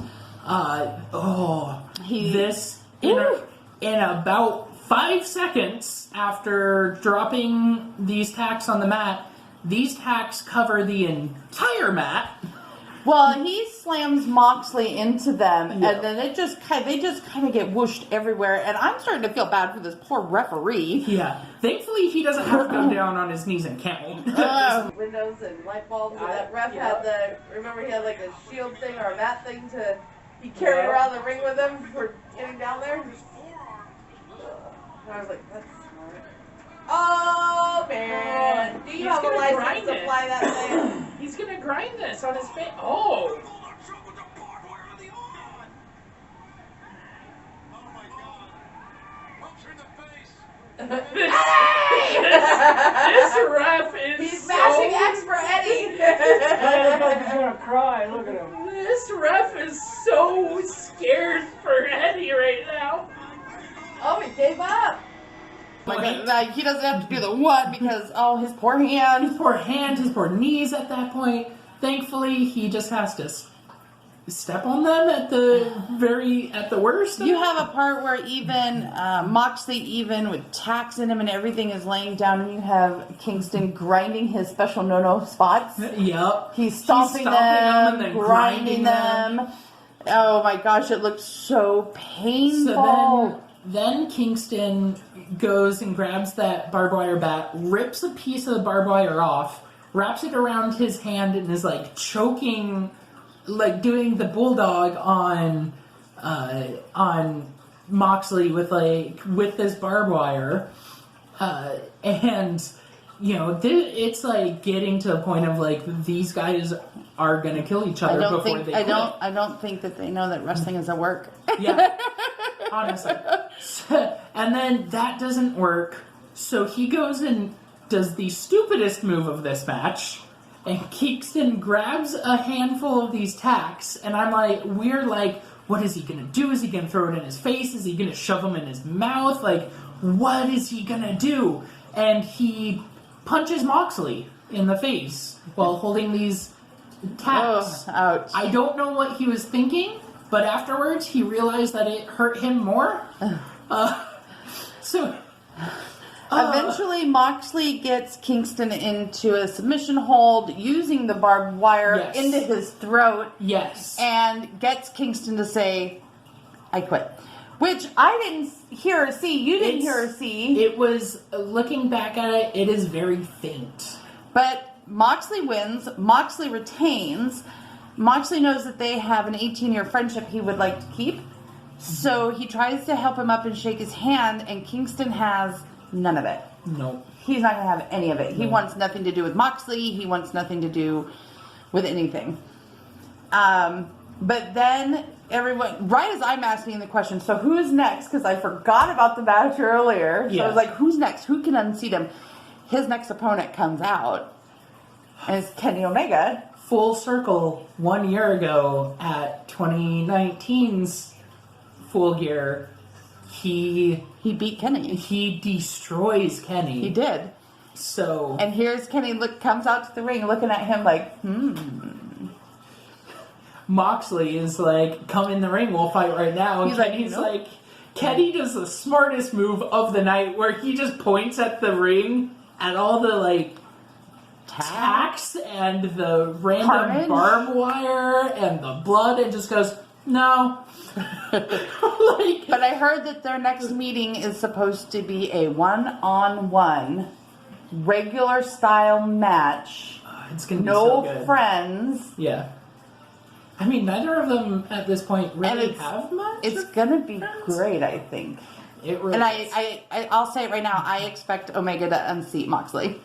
In about 5 seconds after dropping these tacks on the mat, these tacks cover the entire mat. Well, he slams Moxley into them, and then they just kind of get whooshed everywhere. And I'm starting to feel bad for this poor referee. Yeah, thankfully he doesn't have to go down on his knees and count. Windows and light bulbs, and that ref had remember he had like a shield thing or a mat thing he carried around the ring with him for getting down there. And I was like, that's smart. Oh man, do you have a license to fly that thing? He's gonna grind this on his face. Oh! This ref is He's mashing X for Eddie. Looks like he's gonna cry. Look at him. This ref is so scared for Eddie right now. Oh, he gave up. Like, he doesn't have to do the one because, his poor hands. His poor hands, his poor knees at that point. Thankfully, he just has to step on them at the worst. You have a part where even Moxley, even with tacks in him and everything, is laying down, and you have Kingston grinding his special no-no spots. Yep. He's stomping them, and then grinding them. Oh my gosh, it looked so painful. So then Kingston goes and grabs that barbed wire bat, rips a piece of the barbed wire off, wraps it around his hand, and is like choking, like doing the bulldog on Moxley with this barbed wire, and you know it's like getting to the point of like these guys are gonna kill each other before they quit. I don't think that they know that wrestling is a work. Yeah, honestly. And then that doesn't work, so he goes and does the stupidest move of this match, and Kingston grabs a handful of these tacks, and we're like, what is he gonna do? Is he gonna throw it in his face? Is he gonna shove them in his mouth? Like, what is he gonna do? And he punches Moxley in the face while holding these tacks. Oh, ouch. I don't know what he was thinking, but afterwards he realized that it hurt him more. Eventually, Moxley gets Kingston into a submission hold using the barbed wire into his throat. Yes. And gets Kingston to say, I quit. Which I didn't hear or see. You didn't hear or see. It was, looking back at it, it is very faint. But Moxley wins. Moxley retains. Moxley knows that they have an 18-year friendship he would like to keep. So he tries to help him up and shake his hand, and Kingston has none of it. No. He's not going to have any of it. He wants nothing to do with Moxley. He wants nothing to do with anything. But then everyone, right as I'm asking the question, so who is next? Because I forgot about the match earlier. So I was like, who's next? Who can unseat him? His next opponent comes out, and it's Kenny Omega. Full circle, 1 year ago at 2019's Full Gear, he beat Kenny. He destroys Kenny. He did. So, and here's Kenny comes out to the ring looking at him like, Moxley is like, come in the ring, we'll fight right now. And Kenny's like, Kenny does the smartest move of the night where he just points at the ring at all the like tacks and the random barbed wire and the blood and just goes, no. But I heard that their next meeting is supposed to be a one-on-one regular style match. It's gonna be no so good. Friends. Yeah. I mean, neither of them at this point really have much. It's gonna be great, I think. It really and I'll say it right now. I expect Omega to unseat Moxley.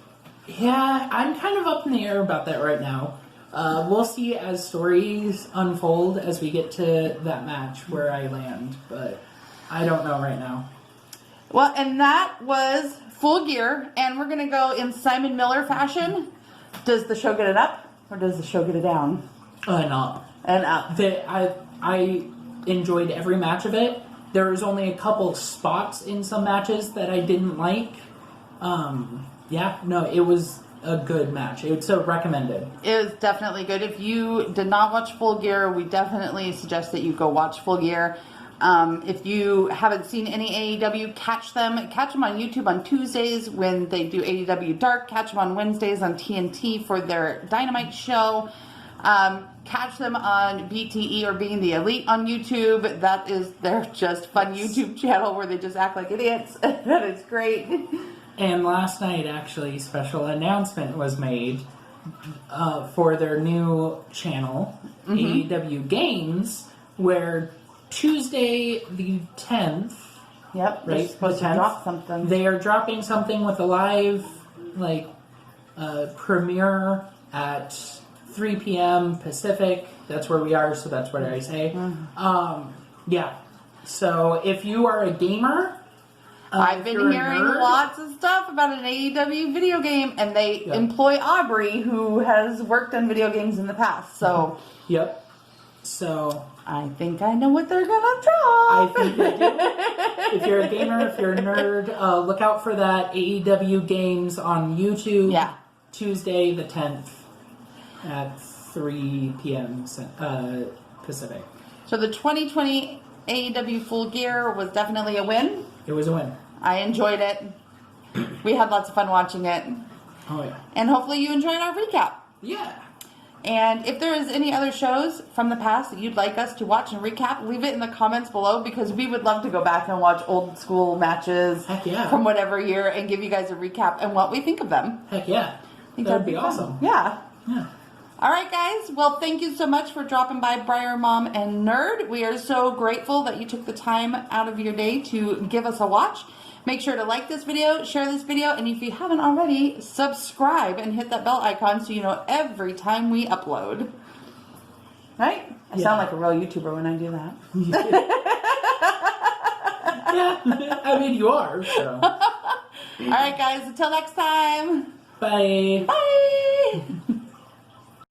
Yeah, I'm kind of up in the air about that right now. We'll see as stories unfold as we get to that match where I land, but I don't know right now. Well, and that was Full Gear, and we're gonna go in Simon Miller fashion. Does the show get it up, or does the show get it down? An up. And up. I enjoyed every match of it. There was only a couple spots in some matches that I didn't like. It was a good match. It's so recommended. It was definitely good. If you did not watch Full Gear, we definitely suggest that you go watch Full Gear. If you haven't seen any AEW, catch them on YouTube on Tuesdays when they do AEW Dark. Catch them on Wednesdays on TNT for their Dynamite show. Catch them on BTE or Being the Elite on YouTube. That is their just fun YouTube channel where they just act like idiots. That is great. And last night, actually, special announcement was made for their new channel, AEW Games, where Tuesday the 10th. Yep, they're supposed to drop something. They are dropping something with a live, premiere at 3 p.m. Pacific. That's where we are, so that's what I say. So if you are a gamer, I've been hearing lots of stuff about an AEW video game, and they employ Aubrey, who has worked on video games in the past. So, So I think I know what they're gonna drop. I think they do. If you're a gamer, if you're a nerd, look out for that AEW Games on YouTube. Yeah. Tuesday the 10th at 3 p.m. Pacific. So the 2020 AEW Full Gear was definitely a win. It was a win. I enjoyed it. We had lots of fun watching it. Oh, yeah. And hopefully you enjoyed our recap. Yeah. And if there is any other shows from the past that you'd like us to watch and recap, leave it in the comments below because we would love to go back and watch old school matches Heck yeah. from whatever year and give you guys a recap and what we think of them. Heck yeah. I think That'd that'd be fun. awesome. Yeah. Yeah. All right, guys. Well, thank you so much for dropping by Briar Mom and Nerd. We are so grateful that you took the time out of your day to give us a watch. Make sure to like this video, share this video, and if you haven't already, subscribe and hit that bell icon so you know every time we upload. Right? I sound like a real YouTuber when I do that. Yeah, I mean, you are. So. All right, guys. Until next time. Bye. Bye.